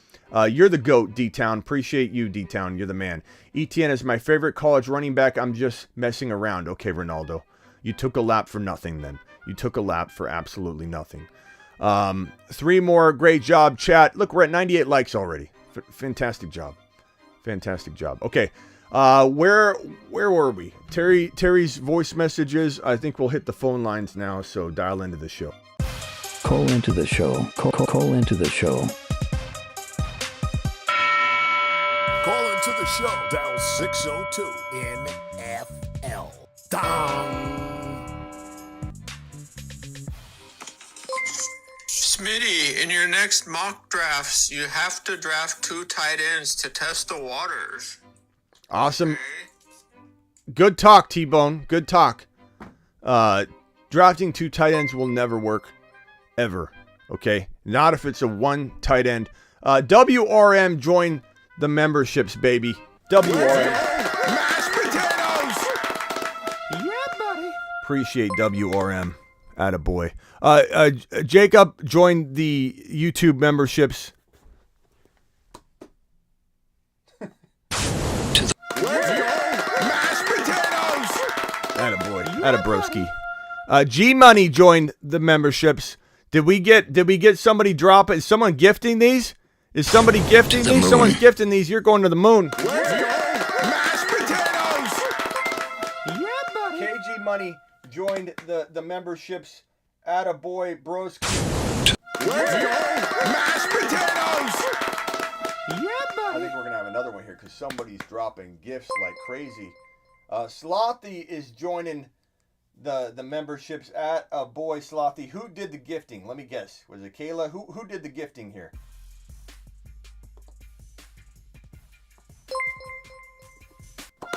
You're the GOAT, D-Town. Appreciate you, D-Town. You're the man. Etienne is my favorite college running back. I'm just messing around. Okay, Ronaldo, you took a lap for nothing then. You took a lap for absolutely nothing. 3 more. Great job, chat. Look, we're at 98 likes already. Fantastic job. Fantastic job. Okay. Where were we? Terry's voice messages. I think we'll hit the phone lines now, so dial into the show.
Call into the show. Call into the show.
Call into the show. Dial 602 NFL. Dong.
Smitty, in your next mock drafts, you have to draft 2 tight ends to test the waters.
Awesome. Okay. Good talk, T-Bone. Good talk. Drafting 2 tight ends will never work. Ever. Okay? Not if it's a 1 tight end. WRM, join the memberships, baby. WRM.
Mashed potatoes!
Yeah, buddy. Appreciate WRM. Attaboy. Jacob joined the YouTube memberships.
Mashed potatoes!
Attaboy. Attabroski. G-Money joined the memberships. Did we get somebody drop it? Is someone gifting these? Is somebody gifting these?
Moon.
Someone's gifting these. You're going to the moon.
Mashed potatoes!
Yeah, buddy. KG Money joined the memberships. Attaboy, broski.
Mashed potatoes!
Yeah, buddy. I think we're going to have another one here because somebody's dropping gifts like crazy. Slothy is joining the memberships. Attaboy, Slothy. Who did the gifting? Let me guess. Was it Kayla? Who did the gifting here?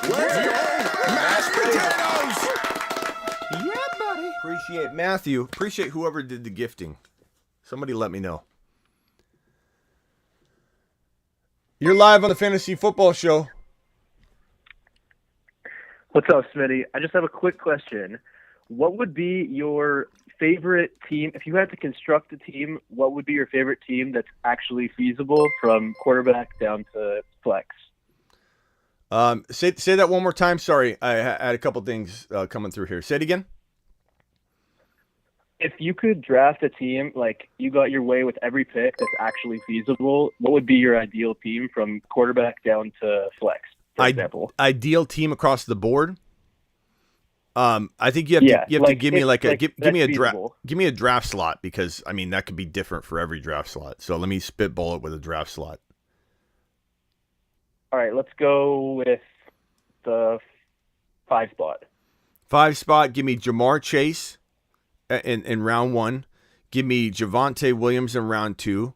Mashed potatoes!
Appreciate Matthew. Appreciate whoever did the gifting. Somebody let me know. You're live on the Fantasy Football Show.
What's up, Smitty? I just have a quick question. What would be your favorite team? If you had to construct a team, what would be your favorite team that's actually feasible from quarterback down to flex?
Say that one more time. Sorry, I had a couple things coming through here. Say it again.
If you could draft a team, like you got your way with every pick that's actually feasible, what would be your ideal team from quarterback down to flex, for example?
Ideal team across the board. I think you have to give me give me a draft. Give me a draft slot, because I mean that could be different for every draft slot. So let me spitball it with a draft slot.
All right, let's go with the 5 spot.
5 spot. Give me Jamar Chase in round 1. Give me Javonte Williams in round 2.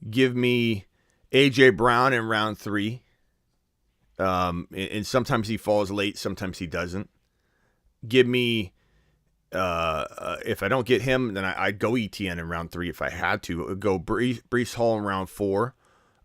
Give me AJ Brown in round 3. And sometimes he falls late, sometimes he doesn't. Give me, if I don't get him, then I'd go Etienne in round 3 if I had to. I'd go Breece Hall in round 4.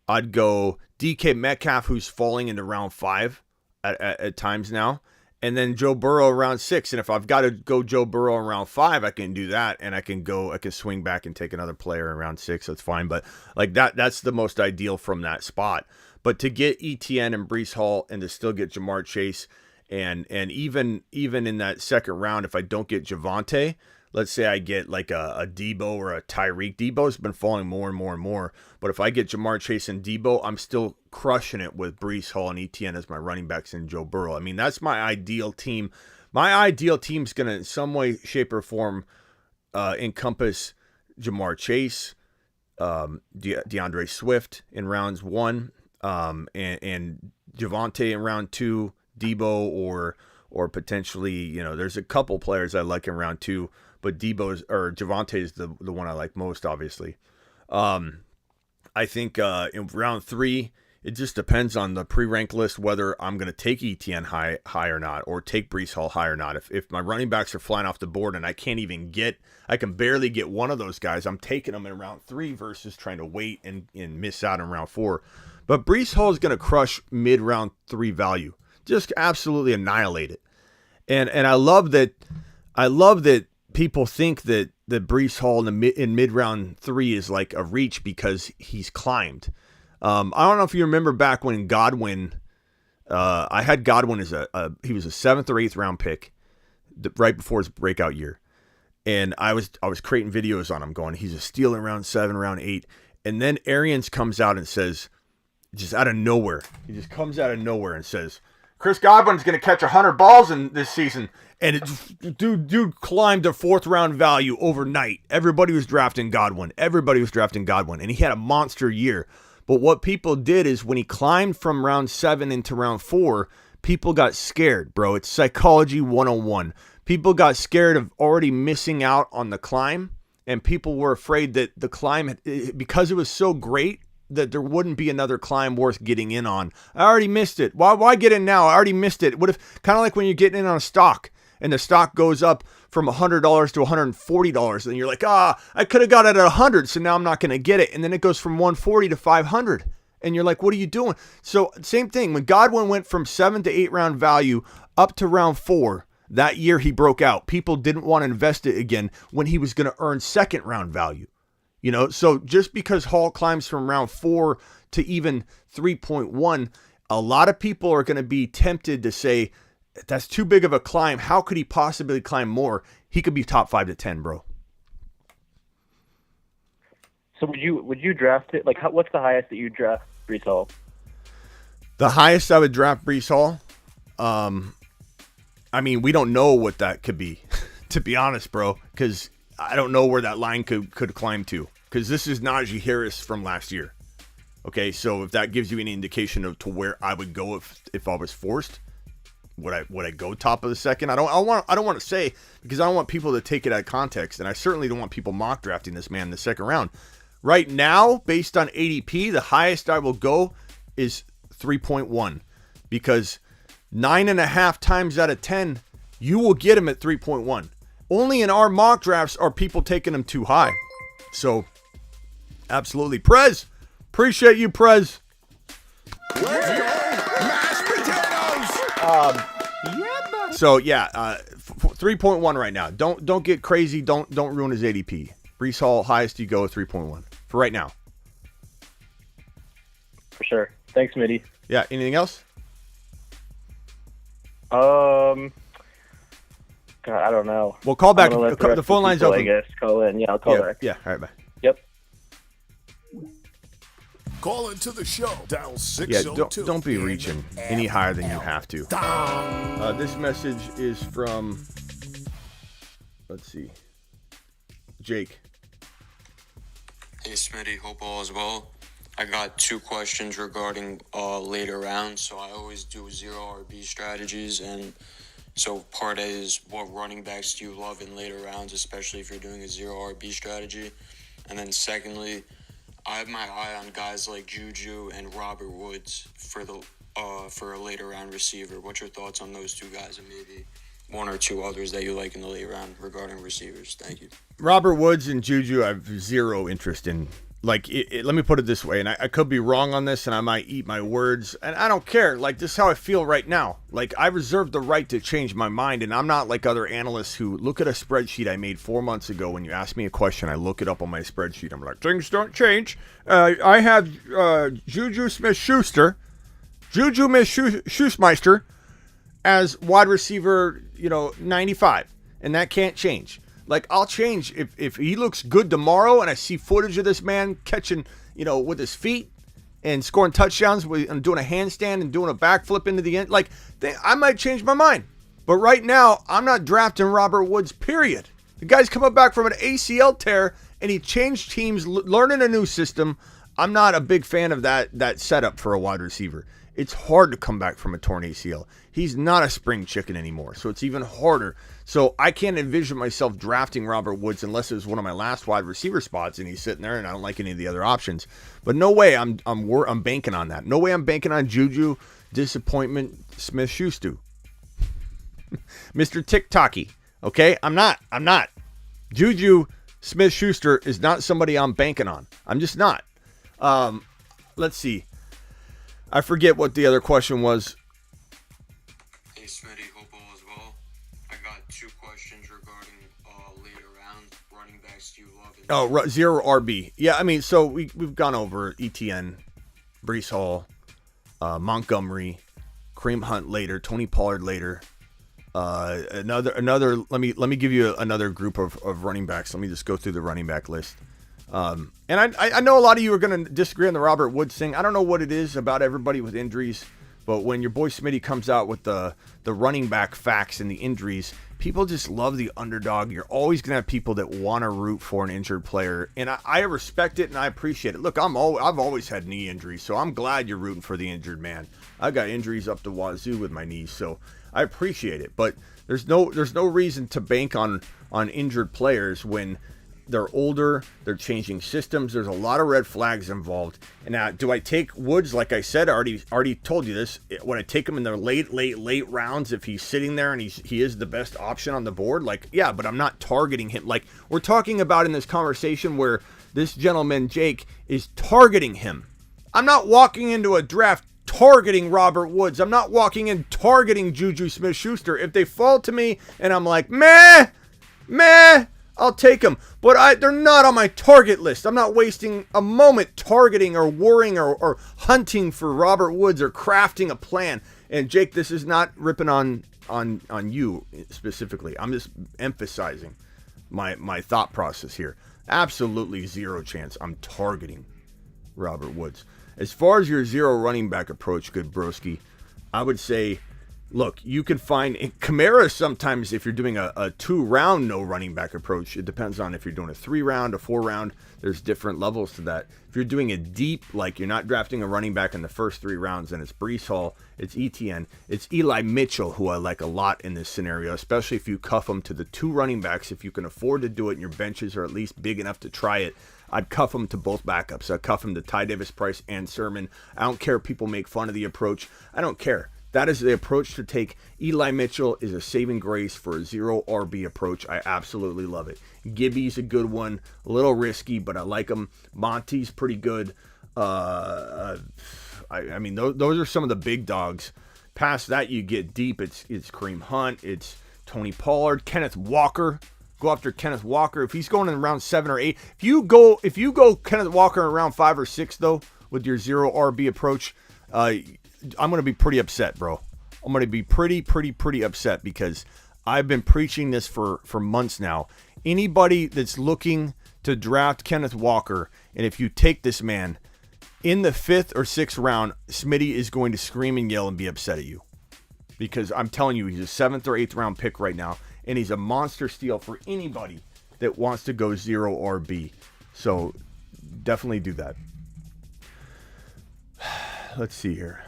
I'd go DK Metcalf, who's falling into round 5 at times now. And then Joe Burrow around 6. And if I've got to go Joe Burrow around 5, I can do that. And I can swing back and take another player around 6. That's fine. But like that's the most ideal from that spot. But to get Etienne and Breece Hall and to still get Jamar Chase, and even in that second round, if I don't get Javonte, let's say I get like a Debo or a Tyreek. Debo's been falling more and more and more. But if I get Jamar Chase and Debo, I'm still crushing it with Breece Hall and Etienne as my running backs and Joe Burrow. I mean, that's my ideal team. My ideal team's going to, in some way, shape, or form, encompass Jamar Chase, DeAndre Swift in rounds 1, and Javonte in round 2, Debo or potentially, there's a couple players I like in round 2, but Javonte is the one I like most, obviously. I think in round 3, it just depends on the pre-rank list whether I'm going to take Etienne high or not, or take Breece Hall high or not. If my running backs are flying off the board and I can barely get one of those guys, I'm taking them in round 3 versus trying to wait and miss out in round 4. But Breece Hall is going to crush mid-round 3 value. Just absolutely annihilate it. And I love that people think that Breece Hall in mid-round 3 is like a reach because he's climbed. I don't know if you remember back when Godwin, I had Godwin as he was a 7th or 8th round pick right before his breakout year. And I was creating videos on him going, he's a steal in round 7, round 8. And then Arians comes out and says, just out of nowhere, he just comes out of nowhere and says, Chris Godwin's going to catch 100 balls in this season. And dude climbed to 4th round value overnight. Everybody was drafting Godwin. And he had a monster year. But what people did is when he climbed from round 7 into round 4, people got scared, bro. It's psychology 101. People got scared of already missing out on the climb. And people were afraid that the climb, because it was so great, that there wouldn't be another climb worth getting in on. I already missed it. Why get in now? I already missed it. What if, kind of like when you're getting in on a stock and the stock goes up from $100 to $140, and you're like, I could have got it at 100, so now I'm not going to get it. And then it goes from 140 to 500, and you're like, what are you doing? So same thing. When Godwin went from 7 to 8 round value up to round 4, that year he broke out. People didn't want to invest it again when he was going to earn 2nd round value. So just because Hall climbs from round 4 to even 3.1, a lot of people are going to be tempted to say, that's too big of a climb. How could he possibly climb more? He could be top 5 to 10, bro.
So would you draft it? Like, what's the highest that you draft Breece Hall?
The highest I would draft Breece Hall? I mean, we don't know what that could be, to be honest, bro, because I don't know where that line could climb to, because this is Najee Harris from last year. Okay, so if that gives you any indication of to where I would go if I was forced, would I go top of the 2nd? I don't want to say, because I don't want people to take it out of context, and I certainly don't want people mock drafting this man in the 2nd round. Right now, based on ADP, the highest I will go is 3.1, because 9.5 times out of 10, you will get him at 3.1. Only in our mock drafts are people taking him too high. So, absolutely. Prez, appreciate you, Prez.
Let's go, mashed potatoes.
So, 3.1 right now. Don't get crazy. Don't ruin his ADP. Brees Hall, highest you go, 3.1 for right now.
For sure. Thanks, Mitty.
Yeah, anything else?
God, I don't know.
Well, call back.
I'm gonna let
The phone line's
people,
open.
I guess. Call in. Yeah, I'll call back.
Yeah, all right, bye.
Yep.
Call into the show. Dial
Yeah,
602.
don't be reaching any higher than you have to. This message is from, let's see, Jake.
Hey Smitty, hope all is well. I got 2 questions regarding later rounds. So I always do 0 RB strategies, and so part A is what running backs do you love in later rounds, especially if you're doing a 0 RB strategy. And then secondly, I have my eye on guys like Juju and Robert Woods for a later round receiver. What's your thoughts on those 2 guys, and maybe 1 or 2 others that you like in the late round regarding receivers? Thank you.
Robert Woods and Juju, I have zero interest in. Like, let me put it this way, and I could be wrong on this, and I might eat my words, and I don't care. Like, this is how I feel right now. Like, I reserve the right to change my mind, and I'm not like other analysts who look at a spreadsheet I made 4 months ago. When you ask me a question, I look it up on my spreadsheet. I'm like, things don't change. I have Juju Smith-Schuster, Schussmeister as wide receiver, 95, and that can't change. Like, I'll change if he looks good tomorrow and I see footage of this man catching, with his feet and scoring touchdowns and doing a handstand and doing a backflip into the end. Like, I might change my mind. But right now, I'm not drafting Robert Woods, period. The guy's coming back from an ACL tear and he changed teams, learning a new system. I'm not a big fan of that setup for a wide receiver. It's hard to come back from a torn ACL. He's not a spring chicken anymore, so it's even harder. So I can't envision myself drafting Robert Woods unless it was one of my last wide receiver spots and he's sitting there and I don't like any of the other options. But no way I'm banking on that. No way I'm banking on Juju, disappointment, Smith-Schuster. Mr. TikToky, okay? I'm not. Juju Smith-Schuster is not somebody I'm banking on. I'm just not. Let's see. I forget what the other question was.
Hey Smitty, hope all is well. I got 2 questions regarding later round running backs do you love.
0 RB. Yeah, I mean, so we've gone over Etienne, Brees Hall, Montgomery, Kareem Hunt later, Tony Pollard later. Another. Let me give you another group of running backs. Let me just go through the running back list. And I know a lot of you are going to disagree on the Robert Woods thing. I don't know what it is about everybody with injuries, but when your boy Smitty comes out with the running back facts and the injuries, people just love the underdog. You're always going to have people that want to root for an injured player, and I respect it and I appreciate it. Look, I've always had knee injuries, so I'm glad you're rooting for the injured man. I've got injuries up the wazoo with my knees, so I appreciate it. But there's no reason to bank on injured players when they're older, they're changing systems. There's a lot of red flags involved. And now, do I take Woods? Like I said, I already told you this. When I take him in the late rounds, if he's sitting there and he is the best option on the board, like, yeah, but I'm not targeting him. Like, we're talking about in this conversation where this gentleman, Jake, is targeting him. I'm not walking into a draft targeting Robert Woods. I'm not walking in targeting Juju Smith-Schuster. If they fall to me and I'm like, meh, I'll take them, but they're not on my target list. I'm not wasting a moment targeting or worrying or hunting for Robert Woods or crafting a plan. And Jake, this is not ripping on you specifically. I'm just emphasizing my thought process here. Absolutely zero chance I'm targeting Robert Woods. As far as your 0 running back approach, good broski, I would say, look, you can find Kamara sometimes if you're doing a 2-round no running back approach. It depends on if you're doing a 3-round, a 4-round. There's different levels to that. If you're doing a deep, like you're not drafting a running back in the first 3 rounds, and it's Brees Hall, it's Etienne, it's Eli Mitchell, who I like a lot in this scenario, especially if you cuff them to the 2 running backs. If you can afford to do it and your benches are at least big enough to try it, I'd cuff him to both backups. I'd cuff him to Ty Davis Price and Sermon. I don't care if people make fun of the approach. I don't care. That is the approach to take. Eli Mitchell is a saving grace for a 0 RB approach. I absolutely love it. Gibby's a good one. A little risky, but I like him. Monty's pretty good. I mean, those are some of the big dogs. Past that, you get deep. It's Kareem Hunt. It's Tony Pollard. Kenneth Walker. Go after Kenneth Walker. If he's going in round 7 or 8. If you go Kenneth Walker in round 5 or 6, though, with your 0 RB approach, I'm going to be pretty upset, bro. I'm going to be pretty upset because I've been preaching this for months now. Anybody that's looking to draft Kenneth Walker, and if you take this man in the 5th or 6th round, Smitty is going to scream and yell and be upset at you. Because I'm telling you, he's a 7th or 8th round pick right now, and he's a monster steal for anybody that wants to go 0 RB. So definitely do that. Let's see here.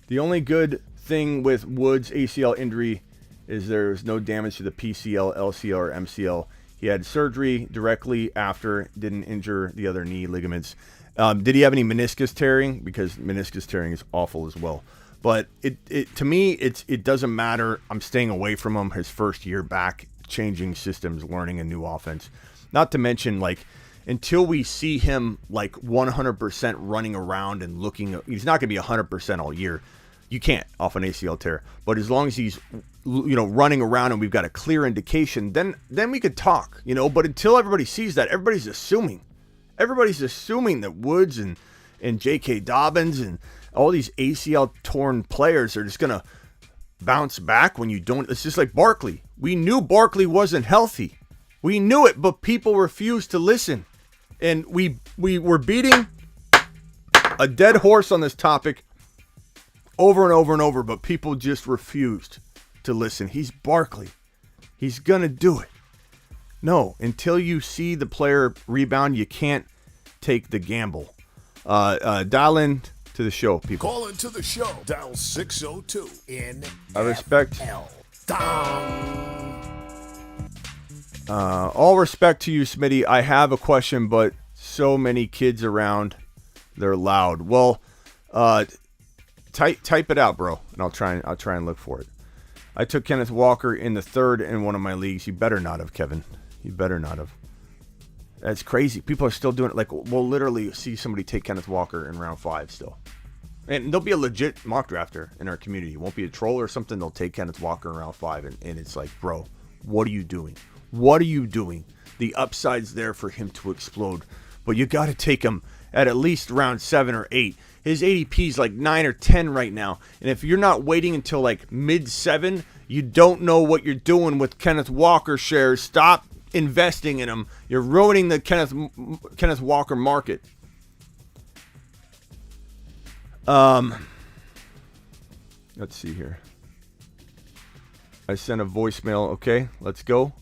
The only good thing with Woods' ACL injury is there's no damage to the PCL, LCL, or MCL. He had surgery directly after, didn't injure the other knee ligaments. Did he have any meniscus tearing? Because meniscus tearing is awful as well. But to me, it doesn't matter. I'm staying away from him. His first year back, changing systems, learning a new offense. Not to mention, like, until we see him like 100% running around and looking, he's not going to be 100% all year. You can't off an ACL tear. But as long as he's, running around and we've got a clear indication, then we could talk, But until everybody sees that, everybody's assuming that Woods and J.K. Dobbins and all these ACL torn players are just going to bounce back when you don't. It's just like Barkley. We knew Barkley wasn't healthy. We knew it, but people refused to listen. And we were beating a dead horse on this topic over and over and over, but people just refused to listen. He's Barkley. He's going to do it. No, until you see the player rebound, you can't take the gamble. Dial in to the show, people.
Call into the show. Dial 602 in.
I respect. All respect to you, Smitty. I have a question, but so many kids around, they're loud. Well, type it out, bro, and I'll try and look for it. I took Kenneth Walker in the 3rd in one of my leagues. You better not have, Kevin. You better not have. That's crazy. People are still doing it. Like, we'll literally see somebody take Kenneth Walker in round 5 still. And there'll be a legit mock drafter in our community. It won't be a troll or something. They'll take Kenneth Walker in round 5. And it's like, bro, what are you doing? What are you doing? The upside's there for him to explode. But you got to take him at least round 7 or 8. His ADP is like 9 or 10 right now. And if you're not waiting until like mid-7, you don't know what you're doing with Kenneth Walker shares. Stop investing in him. You're ruining the Kenneth Walker market. Let's see here. I sent a voicemail. Okay, let's go.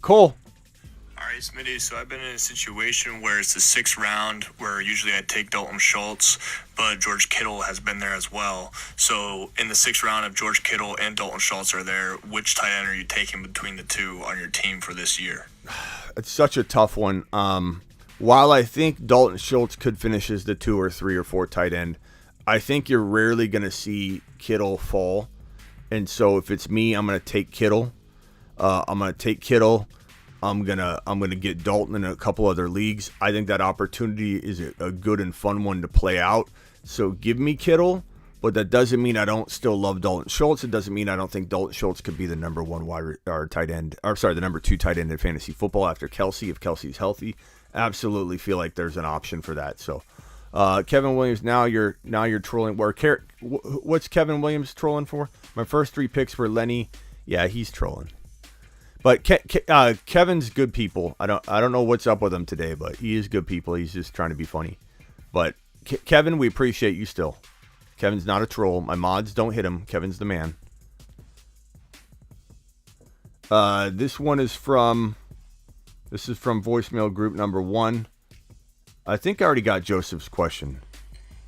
Cole.
All right, Smitty, so I've been in a situation where it's the 6th round where usually I take Dalton Schultz, but George Kittle has been there as well. So in the 6th round, if George Kittle and Dalton Schultz are there, which tight end are you taking between the two on your team for this year?
It's such a tough one. While I think Dalton Schultz could finish as the 2 or 3 or 4 tight end, I think you're rarely going to see Kittle fall. And so if it's me, I'm going to take Kittle. I'm gonna get Dalton in a couple other leagues. I think that opportunity is a good and fun one to play out. So give me Kittle, but that doesn't mean I don't still love Dalton Schultz. It doesn't mean I don't think Dalton Schultz could be the number 1 the number 2 tight end in fantasy football after Kelsey, if Kelsey's healthy. Absolutely feel like there's an option for that. So Kevin Williams, now you're trolling. What's Kevin Williams trolling for? My first 3 picks were Lenny. Yeah, he's trolling. But Kevin's good people. I don't know what's up with him today, but he is good people. He's just trying to be funny. But Kevin, we appreciate you still. Kevin's not a troll. My mods don't hit him. Kevin's the man. This is from voicemail group number 1. I think I already got Joseph's question.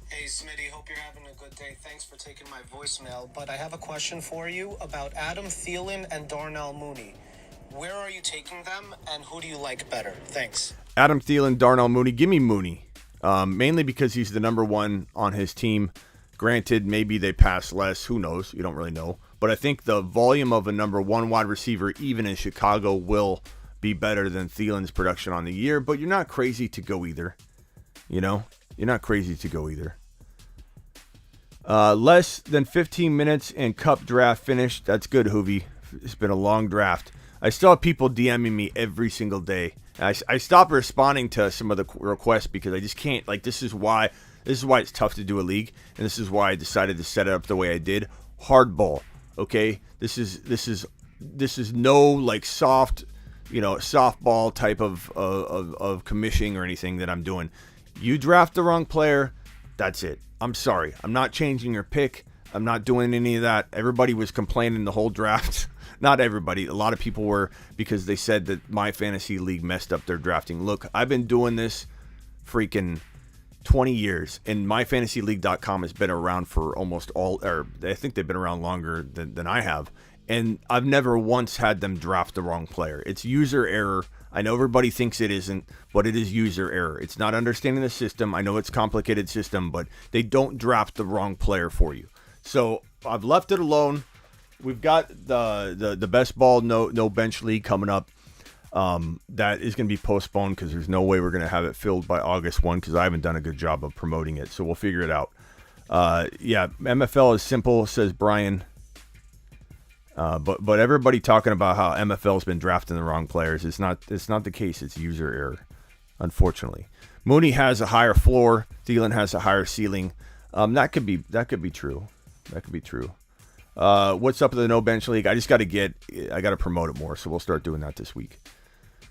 Hey, Smitty, hope you're having a good day. Thanks for taking my voicemail, but I have a question for you about Adam Thielen and Darnell Mooney. Where are you taking them, and who do you like better? Thanks.
Adam Thielen, Darnell Mooney. Give me Mooney. mainly because he's the number one on his team. Granted, maybe they pass less. Who knows? You don't really know. But I think the volume of a number one wide receiver, even in Chicago, will be better than Thielen's production on the year. But you're not crazy to go either. You know? You're not crazy to go either. Less than 15 minutes and Cup draft finished. That's good, Hoovy. It's been a long draft. I still have people DMing me every single day. I stopped responding to some of the requests because I just can't. Like, this is why it's tough to do a league, and this is why I decided to set it up the way I did. Hardball, okay? This is no like soft, softball type of commissioning or anything that I'm doing. You draft the wrong player, that's it. I'm sorry. I'm not changing your pick. I'm not doing any of that. Everybody was complaining the whole draft. Not everybody. A lot of people were, because they said that my fantasy league messed up their drafting. Look, I've been doing this freaking 20 years, and myfantasyleague.com has been around for almost I think they've been around longer than I have. And I've never once had them draft the wrong player. It's user error. I know everybody thinks it isn't, but it is user error. It's not understanding the system. I know it's a complicated system, but they don't draft the wrong player for you. So I've left it alone. We've got the best ball no bench league coming up. That is going to be postponed because there's no way we're going to have it filled by August 1 because I haven't done a good job of promoting it. So we'll figure it out. Yeah, MFL is simple, says Brian. But everybody talking about how MFL's been drafting the wrong players. It's not the case. It's user error, unfortunately. Mooney has a higher floor. Thielen has a higher ceiling. That could be true. That could be true. What's up with the no bench league? I got to promote it more, so we'll start doing that this week.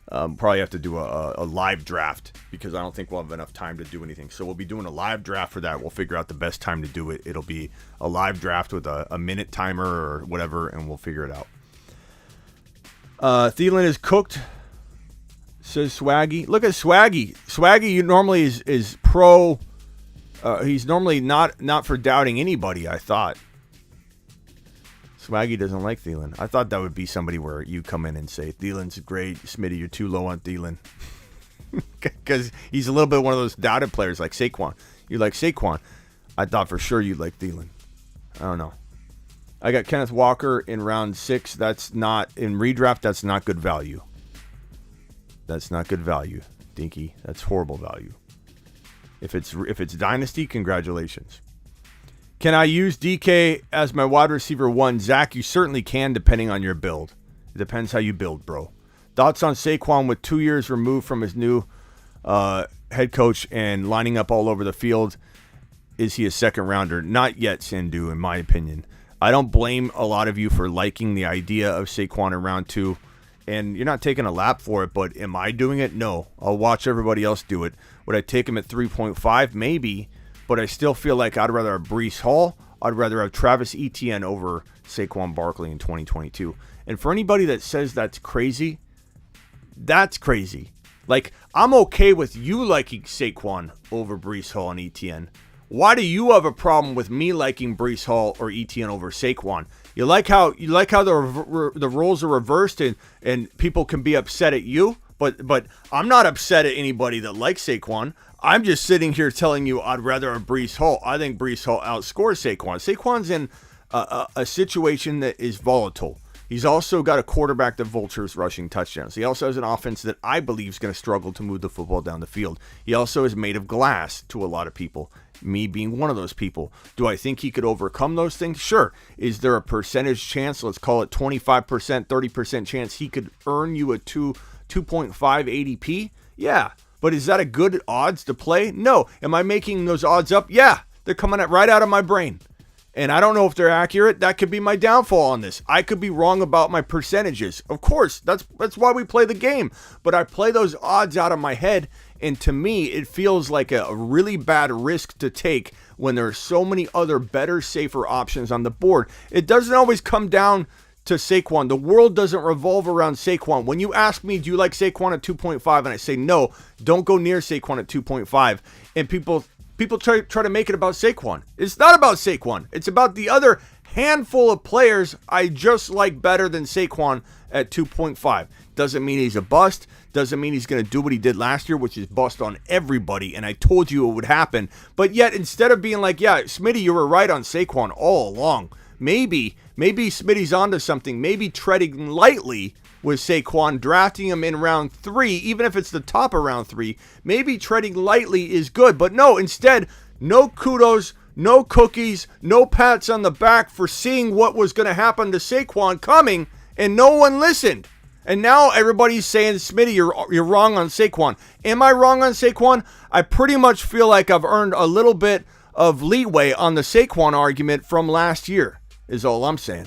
Probably have to do a live draft because I don't think we'll have enough time to do anything. So we'll be doing a live draft for that. We'll figure out the best time to do it. It'll be a live draft with a minute timer or whatever, and we'll figure it out. Thielen is cooked, says Swaggy. Look at Swaggy. Swaggy normally is pro. He's normally not for doubting anybody, I thought. Swaggy doesn't like Thielen. I thought that would be somebody where you come in and say, Thielen's great. Smitty, you're too low on Thielen. Because he's a little bit one of those doubted players like Saquon. You like Saquon. I thought for sure you'd like Thielen. I don't know. I got Kenneth Walker in round 6. That's not, in redraft, that's not good value. That's not good value, Dinky. That's horrible value. If it's Dynasty, congratulations. Can I use DK as my wide receiver 1? Zach, you certainly can, depending on your build. It depends how you build, bro. Thoughts on Saquon with 2 years removed from his new head coach and lining up all over the field? Is he a second rounder? Not yet, Sandhu, in my opinion. I don't blame a lot of you for liking the idea of Saquon in round 2. And you're not taking a lap for it, but am I doing it? No. I'll watch everybody else do it. Would I take him at 3.5? Maybe. But I still feel like I'd rather have Breece Hall. I'd rather have Travis Etienne over Saquon Barkley in 2022. And for anybody that says that's crazy, that's crazy. Like, I'm okay with you liking Saquon over Breece Hall and Etienne. Why do you have a problem with me liking Breece Hall or Etienne over Saquon? You like how the roles are reversed and people can be upset at you, but I'm not upset at anybody that likes Saquon. I'm just sitting here telling you I'd rather have Breece Hall. I think Breece Hall outscores Saquon. Saquon's in a situation that is volatile. He's also got a quarterback that vultures rushing touchdowns. He also has an offense that I believe is going to struggle to move the football down the field. He also is made of glass to a lot of people, me being one of those people. Do I think he could overcome those things? Sure. Is there a percentage chance, let's call it 25%, 30% chance he could earn you a 2.5 ADP? Yeah. But is that a good odds to play? No. Am I making those odds up? Yeah. They're coming right out of my brain. And I don't know if they're accurate. That could be my downfall on this. I could be wrong about my percentages. Of course, that's why we play the game. But I play those odds out of my head, and to me, it feels like a really bad risk to take when there are so many other better, safer options on the board. It doesn't always come down to Saquon. The world doesn't revolve around Saquon. When you ask me, do you like Saquon at 2.5? And I say, no, don't go near Saquon at 2.5. And people try to make it about Saquon. It's not about Saquon. It's about the other handful of players I just like better than Saquon at 2.5. Doesn't mean he's a bust. Doesn't mean he's going to do what he did last year, which is bust on everybody. And I told you it would happen. But yet, instead of being like, yeah, Smitty, you were right on Saquon all along. Maybe Smitty's onto something. Maybe treading lightly with Saquon, drafting him in round 3, even if it's the top of round 3, maybe treading lightly is good. But no, instead, no kudos, no cookies, no pats on the back for seeing what was going to happen to Saquon coming, and no one listened. And now everybody's saying, Smitty, you're wrong on Saquon. Am I wrong on Saquon? I pretty much feel like I've earned a little bit of leeway on the Saquon argument from last year, is all I'm saying.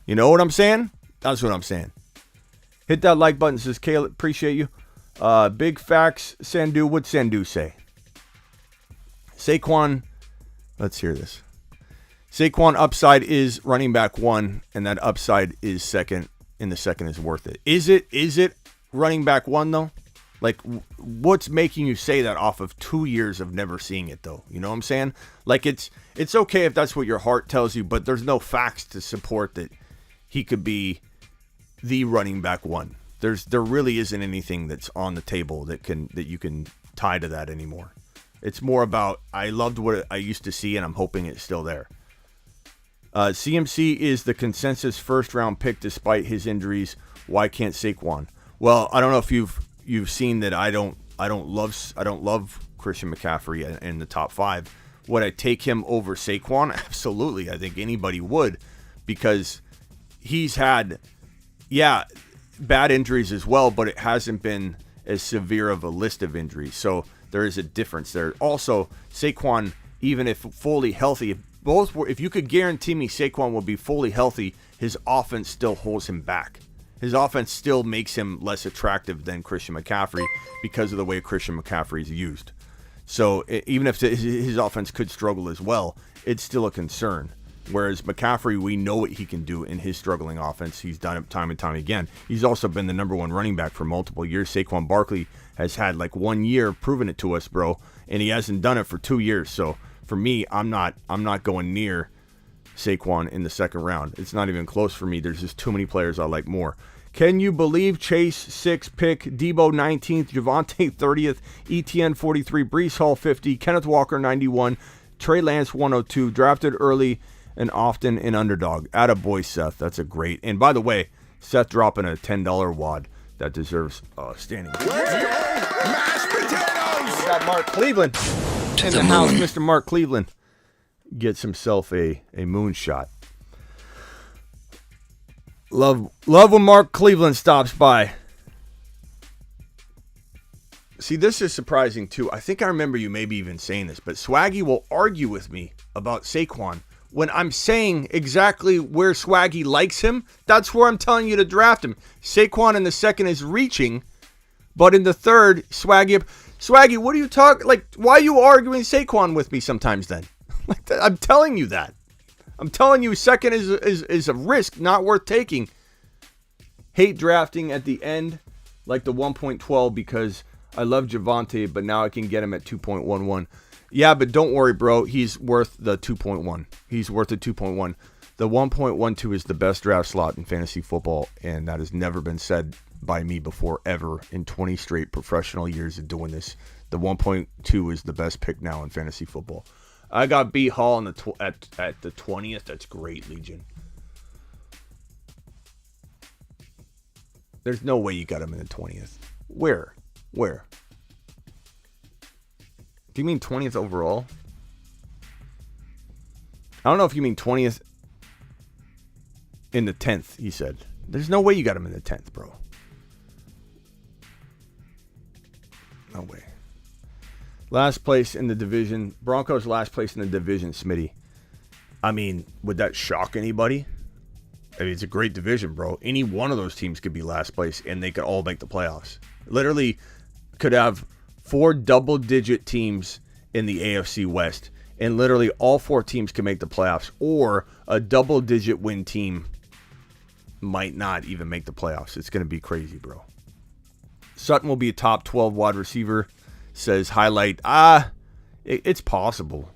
You know what I'm saying? That's what I'm saying. Hit that like button, says Caleb. Appreciate you. Big facts, Sandu. What'd Sandu say? Saquon, let's hear this. Saquon upside is running back 1, and that upside is second, and the second is worth it. Is it running back 1, though? Like, what's making you say that off of 2 years of never seeing it, though? You know what I'm saying? Like, it's okay if that's what your heart tells you, but there's no facts to support that he could be the running back 1. There really isn't anything that's on the table that you can tie to that anymore. It's more about, I loved what I used to see, and I'm hoping it's still there. CMC is the consensus first-round pick despite his injuries. Why can't Saquon? Well, I don't know if you've seen that I don't love Christian McCaffrey in the top 5. Would I take him over Saquon? Absolutely. I think anybody would, because he's had, bad injuries as well, but it hasn't been as severe of a list of injuries. So there is a difference there. Also, Saquon, even if fully healthy, if you could guarantee me Saquon will be fully healthy, his offense still holds him back. His offense still makes him less attractive than Christian McCaffrey because of the way Christian McCaffrey is used. So even if his offense could struggle as well, it's still a concern. Whereas McCaffrey, we know what he can do in his struggling offense. He's done it time and time again. He's also been the number 1 running back for multiple years. Saquon Barkley has had like 1 year proving it to us, bro, and he hasn't done it for 2 years. So for me, I'm not going near Saquon in the second round. It's not even close for me. There's just too many players I like more. Can you believe Chase 6 pick, Debo 19th, Javonte 30th, Etienne 43, Breece Hall 50, Kenneth Walker 91, Trey Lance 102, drafted early and often an underdog. Attaboy, Seth. That's a great. And by the way, Seth dropping a $10 wad. That deserves standing. Mashed potatoes! Got Mark Cleveland in the house. Mr. Mark Cleveland gets himself a moonshot. Love when Mark Cleveland stops by. See, this is surprising too. I think I remember you maybe even saying this, but Swaggy will argue with me about Saquon when I'm saying exactly where Swaggy likes him. That's where I'm telling you to draft him. Saquon in the second is reaching, but in the third, Swaggy, what are you talking? Like, why are you arguing Saquon with me sometimes then? Like, I'm telling you that. I'm telling you, second is a risk not worth taking. Hate drafting at the end, like the 1.12, because I love Javonte, but now I can get him at 2.11. Yeah, but don't worry, bro. He's worth the 2.1. He's worth the 2.1. The 1.12 is the best draft slot in fantasy football, and that has never been said by me before, ever, in 20 straight professional years of doing this. The 1.2 is the best pick now in fantasy football. I got B Hall at the 20th. That's great, Legion. There's no way you got him in the 20th. Where? Do you mean 20th overall? I don't know if you mean 20th in the 10th, he said. There's no way you got him in the 10th, bro. No way. Last place in the division. Broncos last place in the division, Smitty. I mean, would that shock anybody? I mean, it's a great division, bro. Any one of those teams could be last place, and they could all make the playoffs. Literally could have 4 double-digit teams in the AFC West, and literally all 4 teams can make the playoffs, or a double-digit win team might not even make the playoffs. It's going to be crazy, bro. Sutton will be a top 12 wide receiver, says highlight. It's possible.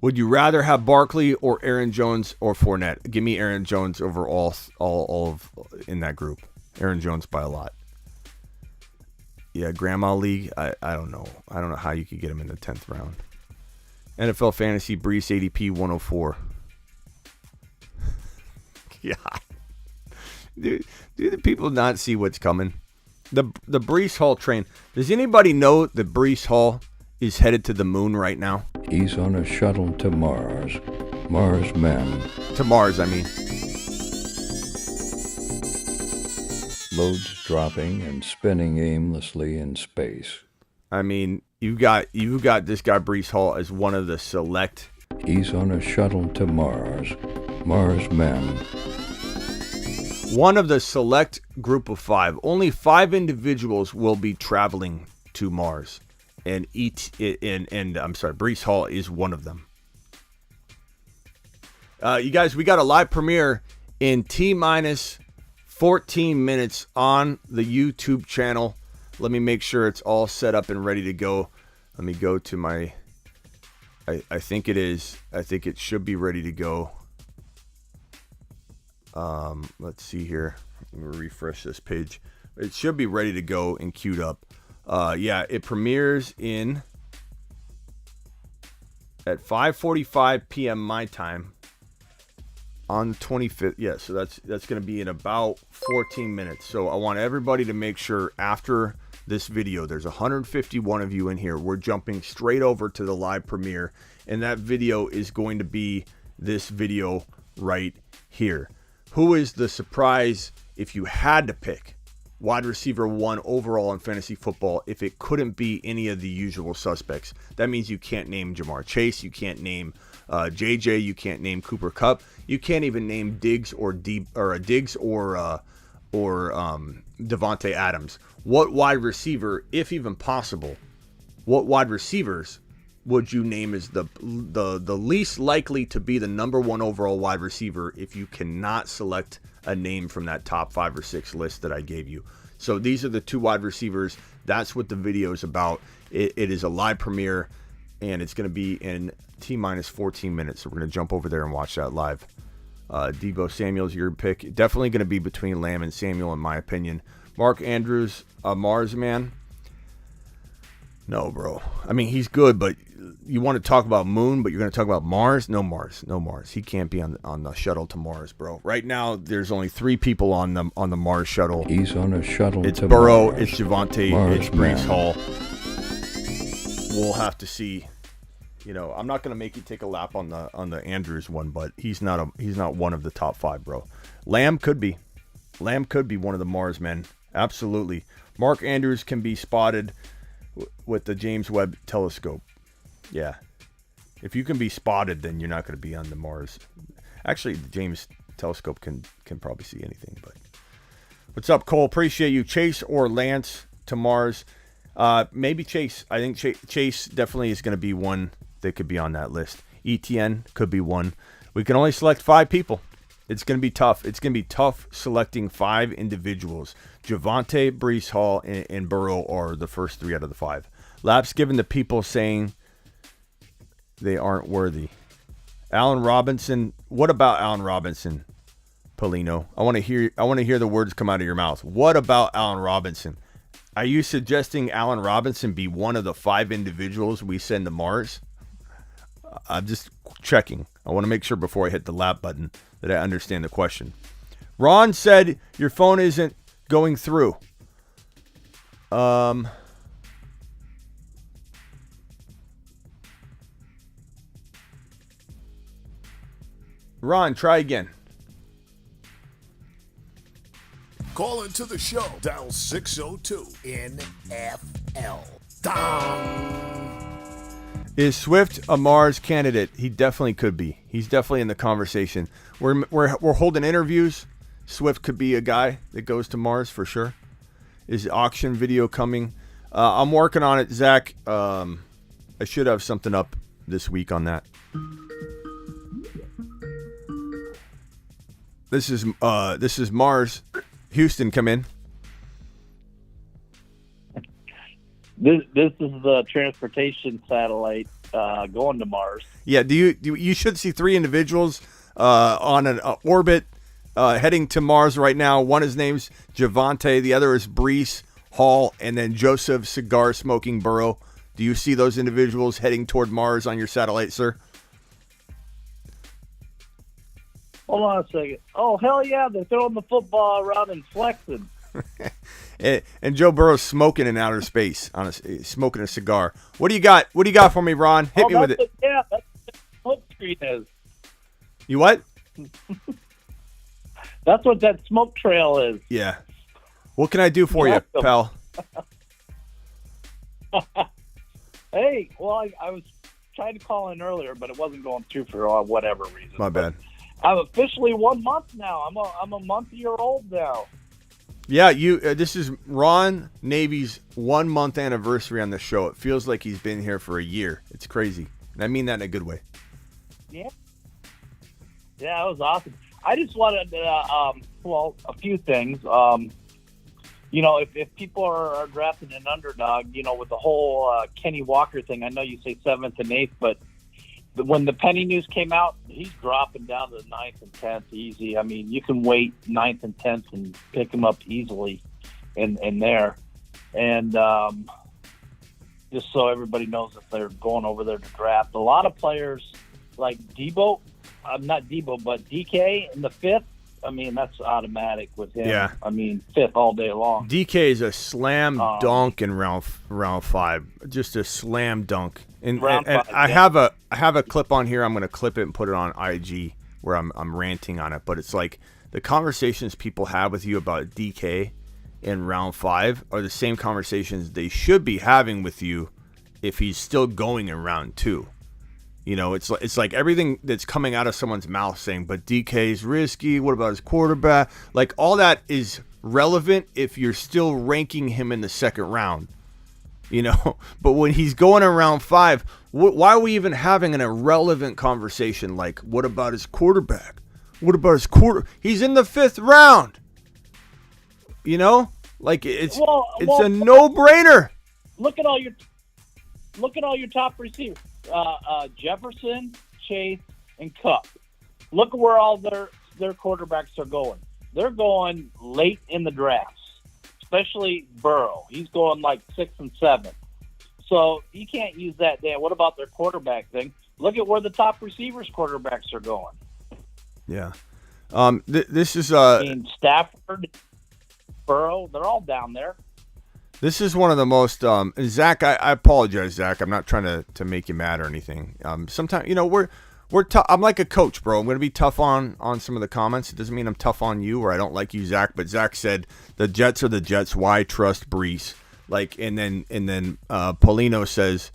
Would you rather have Barkley or Aaron Jones or Fournette? Give me Aaron Jones over all of in that group. Aaron Jones by a lot. Yeah, Grandma League, I don't know. I don't know how you could get him in the 10th round. NFL Fantasy, Brees ADP 104. Yeah. Do the people not see what's coming? The Brees Hall train. Does anybody know that Brees Hall is headed to the moon right now?
He's on a shuttle to Mars. Mars men.
To Mars, I mean.
Loads dropping and spinning aimlessly in space.
I mean, you got this guy Brees Hall as one of the select.
He's on a shuttle to Mars. Mars men.
One of the select group of 5. Only 5 individuals will be traveling to Mars. And I'm sorry, Brees Hall is one of them. You guys, we got a live premiere in T-minus 14 minutes on the YouTube channel. Let me make sure it's all set up and ready to go. Let me go to my, I think it is. I think it should be ready to go. Let's see here. Let me refresh this page. It should be ready to go and queued up. Yeah, it premieres at 5:45 p.m. my time on the 25th. Yeah, so that's going to be in about 14 minutes. So I want everybody to make sure after this video, there's 151 of you in here. We're jumping straight over to the live premiere, and that video is going to be this video right here. Who is the surprise if you had to pick wide receiver 1 overall in fantasy football if it couldn't be any of the usual suspects? That means you can't name Jamar Chase, you can't name JJ, you can't name Cooper Kupp, you can't even name Diggs or Devontae Adams. What wide receiver, if even possible, what wide receivers would you name as the least likely to be the number 1 overall wide receiver if you cannot select a name from that top 5 or 6 list that I gave you? So these are the 2 wide receivers. That's what the video is about. It is a live premiere, and it's going to be in T-minus 14 minutes. So we're going to jump over there and watch that live. Deebo Samuel's your pick. Definitely going to be between Lamb and Samuel, in my opinion. Mark Andrews, Mars man. No, bro. I mean, he's good, but you want to talk about Moon, but you're going to talk about Mars? No Mars. No Mars. He can't be on the shuttle to Mars, bro. Right now, there's only 3 people on the Mars shuttle.
He's on a shuttle
it's
to
Burrow,
Mars.
it's Javonte,
Mars
it's Brees
man.
Hall. We'll have to see. You know, I'm not going to make you take a lap on the Andrews one, but he's not one of the top 5, bro. Lamb could be. Lamb could be one of the Mars men. Absolutely. Mark Andrews can be spotted with the James Webb telescope. Yeah. If you can be spotted, then you're not going to be on the Mars. Actually, the James telescope can probably see anything. But what's up, Cole? Appreciate you. Chase or Lance to Mars? Maybe Chase. I think Chase definitely is going to be one that could be on that list. Etienne could be one. We can only select 5 people. It's going to be tough. It's going to be tough selecting 5 individuals. Javonte, Brees Hall, and Burrow are the first 3 out of the 5. Laps given to people saying they aren't worthy. Allen Robinson. What about Allen Robinson, Polino? I want to hear the words come out of your mouth. What about Allen Robinson? Are you suggesting Allen Robinson be one of the 5 individuals we send to Mars? I'm just checking. I want to make sure before I hit the lap button that I understand the question. Ron said your phone isn't going through. Ron, try again.
Call into the show. Dial 602 NFL. Dong.
Is Swift a Mars candidate? He definitely could be. He's definitely in the conversation. We're holding interviews. Swift could be a guy that goes to Mars for sure. Is the auction video coming? I'm working on it, Zach. I should have something up this week on that. This is Mars. Houston, come in.
This is the transportation satellite. going to Mars.
Yeah, you should see 3 individuals on an orbit heading to Mars right now. One is named Javante, the other is Brees Hall, and then Joseph Cigar Smoking Burrow. Do you see those individuals heading toward Mars on your satellite, sir?
Hold on a second. Oh, hell yeah, they're throwing the football around and flexing.
and Joe Burrow's smoking in outer space, smoking a cigar. What do you got? What do you got for me, Ron? Hit me with it.
Yeah, that's what the smoke screen is.
You what?
That's what that smoke trail is.
Yeah. What can I do for you, pal?
Hey, well, I was trying to call in earlier, but it wasn't going through for whatever reason.
My bad.
I'm officially 1 month now. I'm a month-year-old now.
Yeah, this is Ron Navy's 1 month anniversary on the show. It feels like he's been here for a year. It's crazy, and I mean that in a good way.
Yeah, that was awesome. I just wanted a few things. If people are drafting an underdog, with the whole Kenny Walker thing, I know you say 7th and 8th, but when the Penny news came out, he's dropping down to the 9th and 10th easy. I mean, you can wait 9th and 10th and pick him up easily in there. And just so everybody knows if they're going over there to draft. A lot of players like Debo, not Debo, but DK in the 5th, I mean, that's automatic with him. Yeah. I mean, 5th all day long.
DK is a slam dunk in round 5. Just a slam dunk. And I have a clip on here. I'm going to clip it and put it on IG where I'm ranting on it. But it's like the conversations people have with you about DK in round 5 are the same conversations they should be having with you if he's still going in round 2. It's like everything that's coming out of someone's mouth saying, but DK's risky. What about his quarterback? Like all that is relevant if you're still ranking him in the 2nd round. But when he's going in round 5, why are we even having an irrelevant conversation? Like, what about his quarterback? What about his He's in the 5th round. Like it's a no-brainer.
Look at all your top receivers. Jefferson, Chase, and Kupp. Look at where all their quarterbacks are going. They're going late in the drafts, especially Burrow. He's going like 6th and 7th. So you can't use that there. What about their quarterback thing? Look at where the top receivers' quarterbacks are going.
Yeah. This is
Stafford, Burrow. They're all down there.
This is one of the most Zach. I apologize, Zach. I'm not trying to make you mad or anything. Sometimes we're tough. I'm like a coach, bro. I'm going to be tough on some of the comments. It doesn't mean I'm tough on you or I don't like you, Zach. But Zach said the Jets are the Jets. Why trust Brees? And then Polino says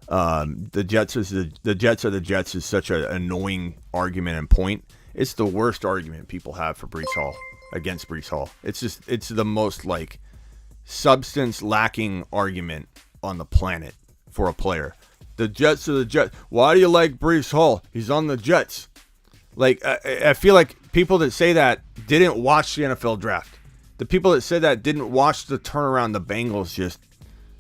the Jets are the Jets is such an annoying argument and point. It's the worst argument people have for Brees Hall against Brees Hall. It's the most like substance lacking argument on the planet for a player. The Jets are the Jets. Why do you like Brees Hall? He's on the Jets. Like I feel like people that say that didn't watch the NFL draft. The people that said that didn't watch the turnaround the Bengals just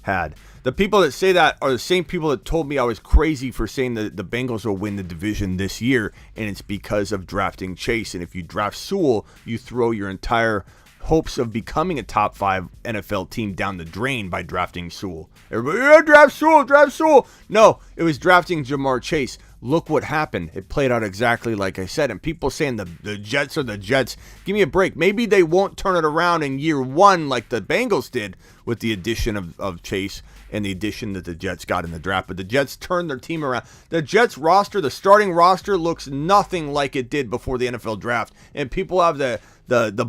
had. The people that say that are the same people that told me I was crazy for saying that the Bengals will win the division this year, and it's because of drafting Chase. And if you draft Sewell, you throw your entire hopes of becoming a top 5 NFL team down the drain by drafting Sewell. Everybody, draft Sewell. No, it was drafting Jamar Chase. Look what happened. It played out exactly like I said. And people saying the Jets are the Jets. Give me a break. Maybe they won't turn it around in year 1 like the Bengals did with the addition of Chase and the addition that the Jets got in the draft. But the Jets turned their team around. The Jets roster, the starting roster, looks nothing like it did before the NFL draft. And people have the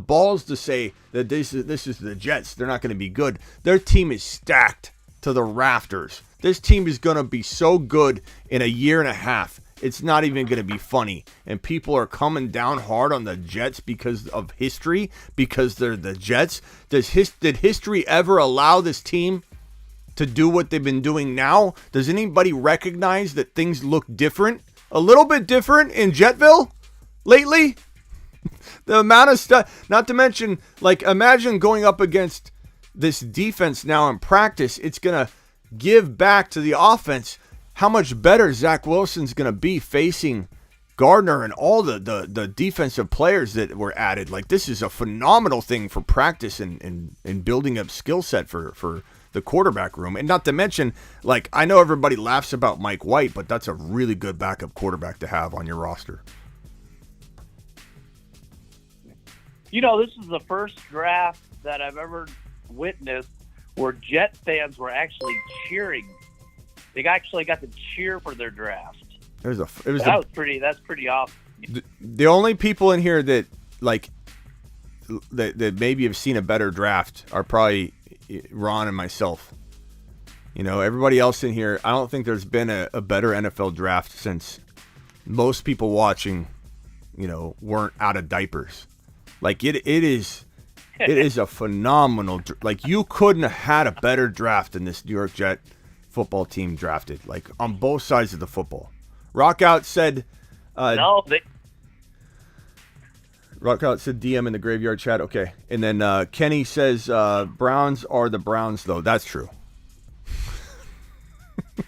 balls to say that this is the Jets. They're not going to be good. Their team is stacked to the rafters. This team is going to be so good in a year and a half. It's not even going to be funny. And people are coming down hard on the Jets because of history, because they're the Jets. Did history ever allow this team to do what they've been doing now? Does anybody recognize that things look different? A little bit different in Jetville lately? The amount of stuff, not to mention, like, imagine going up against this defense now in practice. It's going to give back to the offense. how much better Zach Wilson's going to be facing Gardner and all the defensive players that were added. Like, this is a phenomenal thing for practice and building up skill set for the quarterback room. And not to mention, like, I know everybody laughs about Mike White, but that's a really good backup quarterback to have on your roster.
You know, this is the first draft that I've ever witnessed where Jet fans were actually cheering. They actually got to cheer for their draft. That's pretty awesome.
The only people in here that that maybe have seen a better draft are probably Ron and myself. You know, everybody else in here, I don't think there's been a better NFL draft since most people watching, you know, weren't out of diapers. Like, it is a phenomenal, like, you couldn't have had a better draft than this New York Jet football team drafted, like, on both sides of the football. Rockout said Rockout said DM in the graveyard chat. Okay. And then Kenny says Browns are the Browns, though. That's true.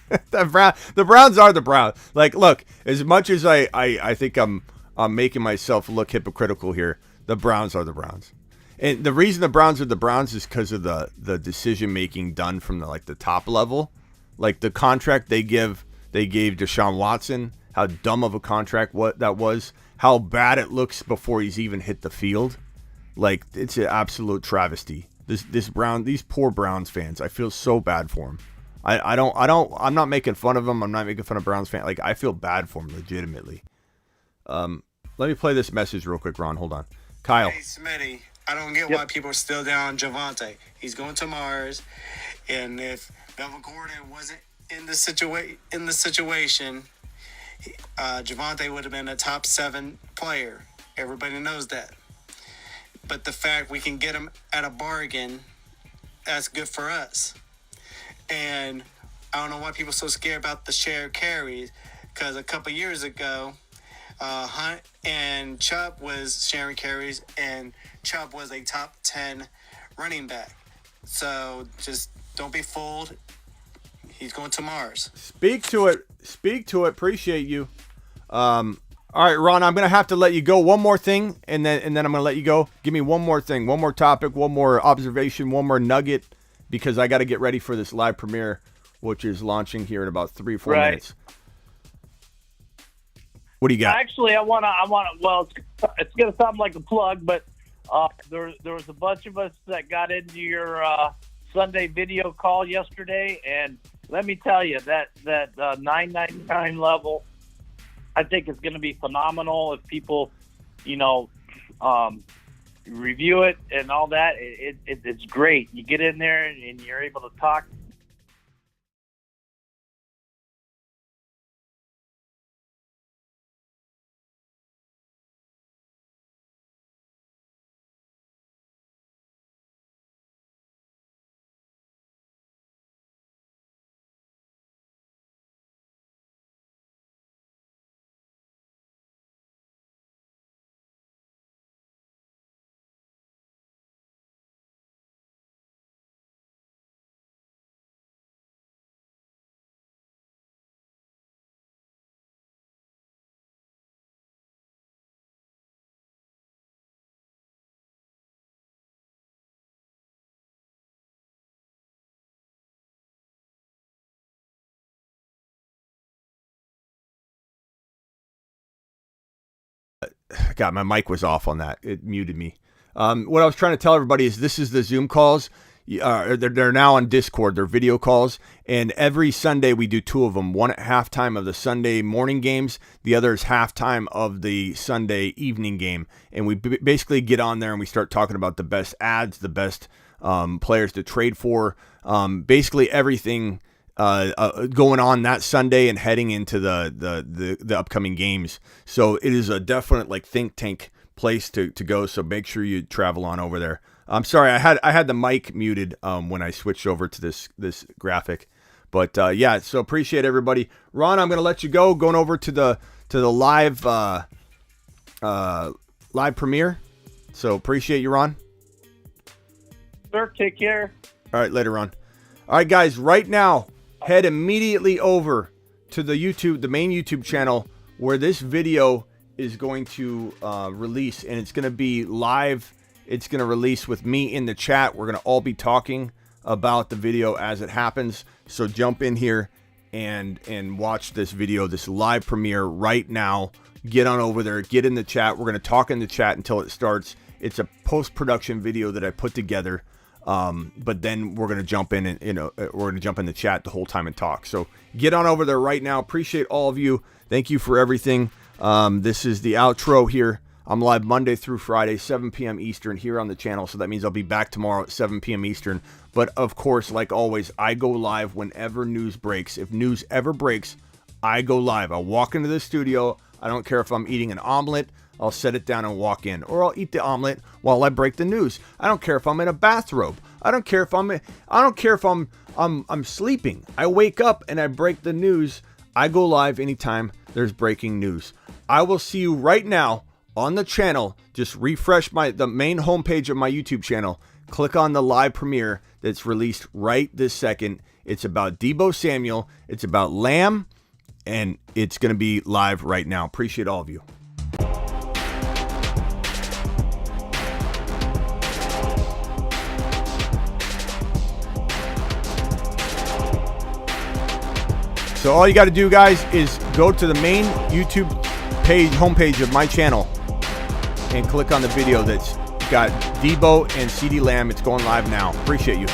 The Browns are the Browns. Like, look, as much as I think I'm making myself look hypocritical here, the Browns are the Browns. And the reason the Browns are the Browns is because of the decision making done from the top level. Like, the contract they gave Deshaun Watson, how dumb of a contract that was, how bad it looks before he's even hit the field. Like, it's an absolute travesty. These poor Browns fans, I feel so bad for them. I'm not making fun of them. I'm not making fun of Browns fans. Like, I feel bad for them legitimately. Let me play this message real quick, Ron. Hold on. Kyle.
Hey, Smitty. I don't get why people are still down on Javonte. He's going to Mars, and if Melvin Gordon wasn't in the situation, Javonte would have been a top 7 player. Everybody knows that. But the fact we can get him at a bargain, that's good for us. And I don't know why people are so scared about the shared carries, because a couple years ago, Hunt and Chubb was sharing carries, and Chubb was a top 10 running back. So just don't be fooled. He's going to Mars.
Speak to it. Appreciate you. All right, Ron, I'm going to have to let you go. One more thing, and then I'm going to let you go. Give me one more thing, one more topic, one more observation, one more nugget, because I got to get ready for this live premiere, which is launching here in about 3 or 4 minutes. What do you got?
Actually, I want to. Well, it's going to sound like a plug, but there was a bunch of us that got into your Sunday video call yesterday, and let me tell you that $9.99 level, I think is going to be phenomenal if people, review it and all that. It's great. You get in there and you're able to talk.
God, my mic was off on that. It muted me. What I was trying to tell everybody is this is the Zoom calls. They're now on Discord. They're video calls. And every Sunday we do 2 of them. One at halftime of the Sunday morning games. The other is halftime of the Sunday evening game. And we basically get on there and we start talking about the best ads, the best players to trade for. Basically everything going on that Sunday and heading into the upcoming games. So it is a definite think tank place to go. So make sure you travel on over there. I'm sorry, I had the mic muted when I switched over to this graphic, but yeah. So appreciate everybody. Ron, I'm gonna let you go. Going over to the live premiere. So appreciate you, Ron.
Sir, take care.
All right, later, Ron. All right, guys. Right now, head immediately over to the main YouTube channel where this video is going to release, and it's going to be live. It's going to release with me in the chat. We're going to all be talking about the video as it happens. So jump in here and watch this video, this live premiere right now. Get on over there, get in the chat. We're going to talk in the chat until it starts. It's a post-production video that I put together. But then we're going to jump in and, we're going to jump in the chat the whole time and talk. So get on over there right now. Appreciate all of you. Thank you for everything. This is the outro here. I'm live Monday through Friday, 7 p.m. Eastern here on the channel. So that means I'll be back tomorrow at 7 p.m. Eastern. But of course, like always, I go live whenever news breaks. If news ever breaks, I go live. I'll walk into the studio. I don't care if I'm eating an omelet. I'll set it down and walk in, or I'll eat the omelet while I break the news. I don't care if I'm in a bathrobe. I don't care if I'm sleeping. I wake up and I break the news. I go live anytime there's breaking news. I will see you right now on the channel. Just refresh the main homepage of my YouTube channel. Click on the live premiere that's released right this second. It's about Deebo Samuel. It's about Lamb, and it's going to be live right now. Appreciate all of you. So all you got to do, guys, is go to the main YouTube homepage of my channel and click on the video that's got Deebo and CeeDee Lamb. It's going live now. Appreciate you.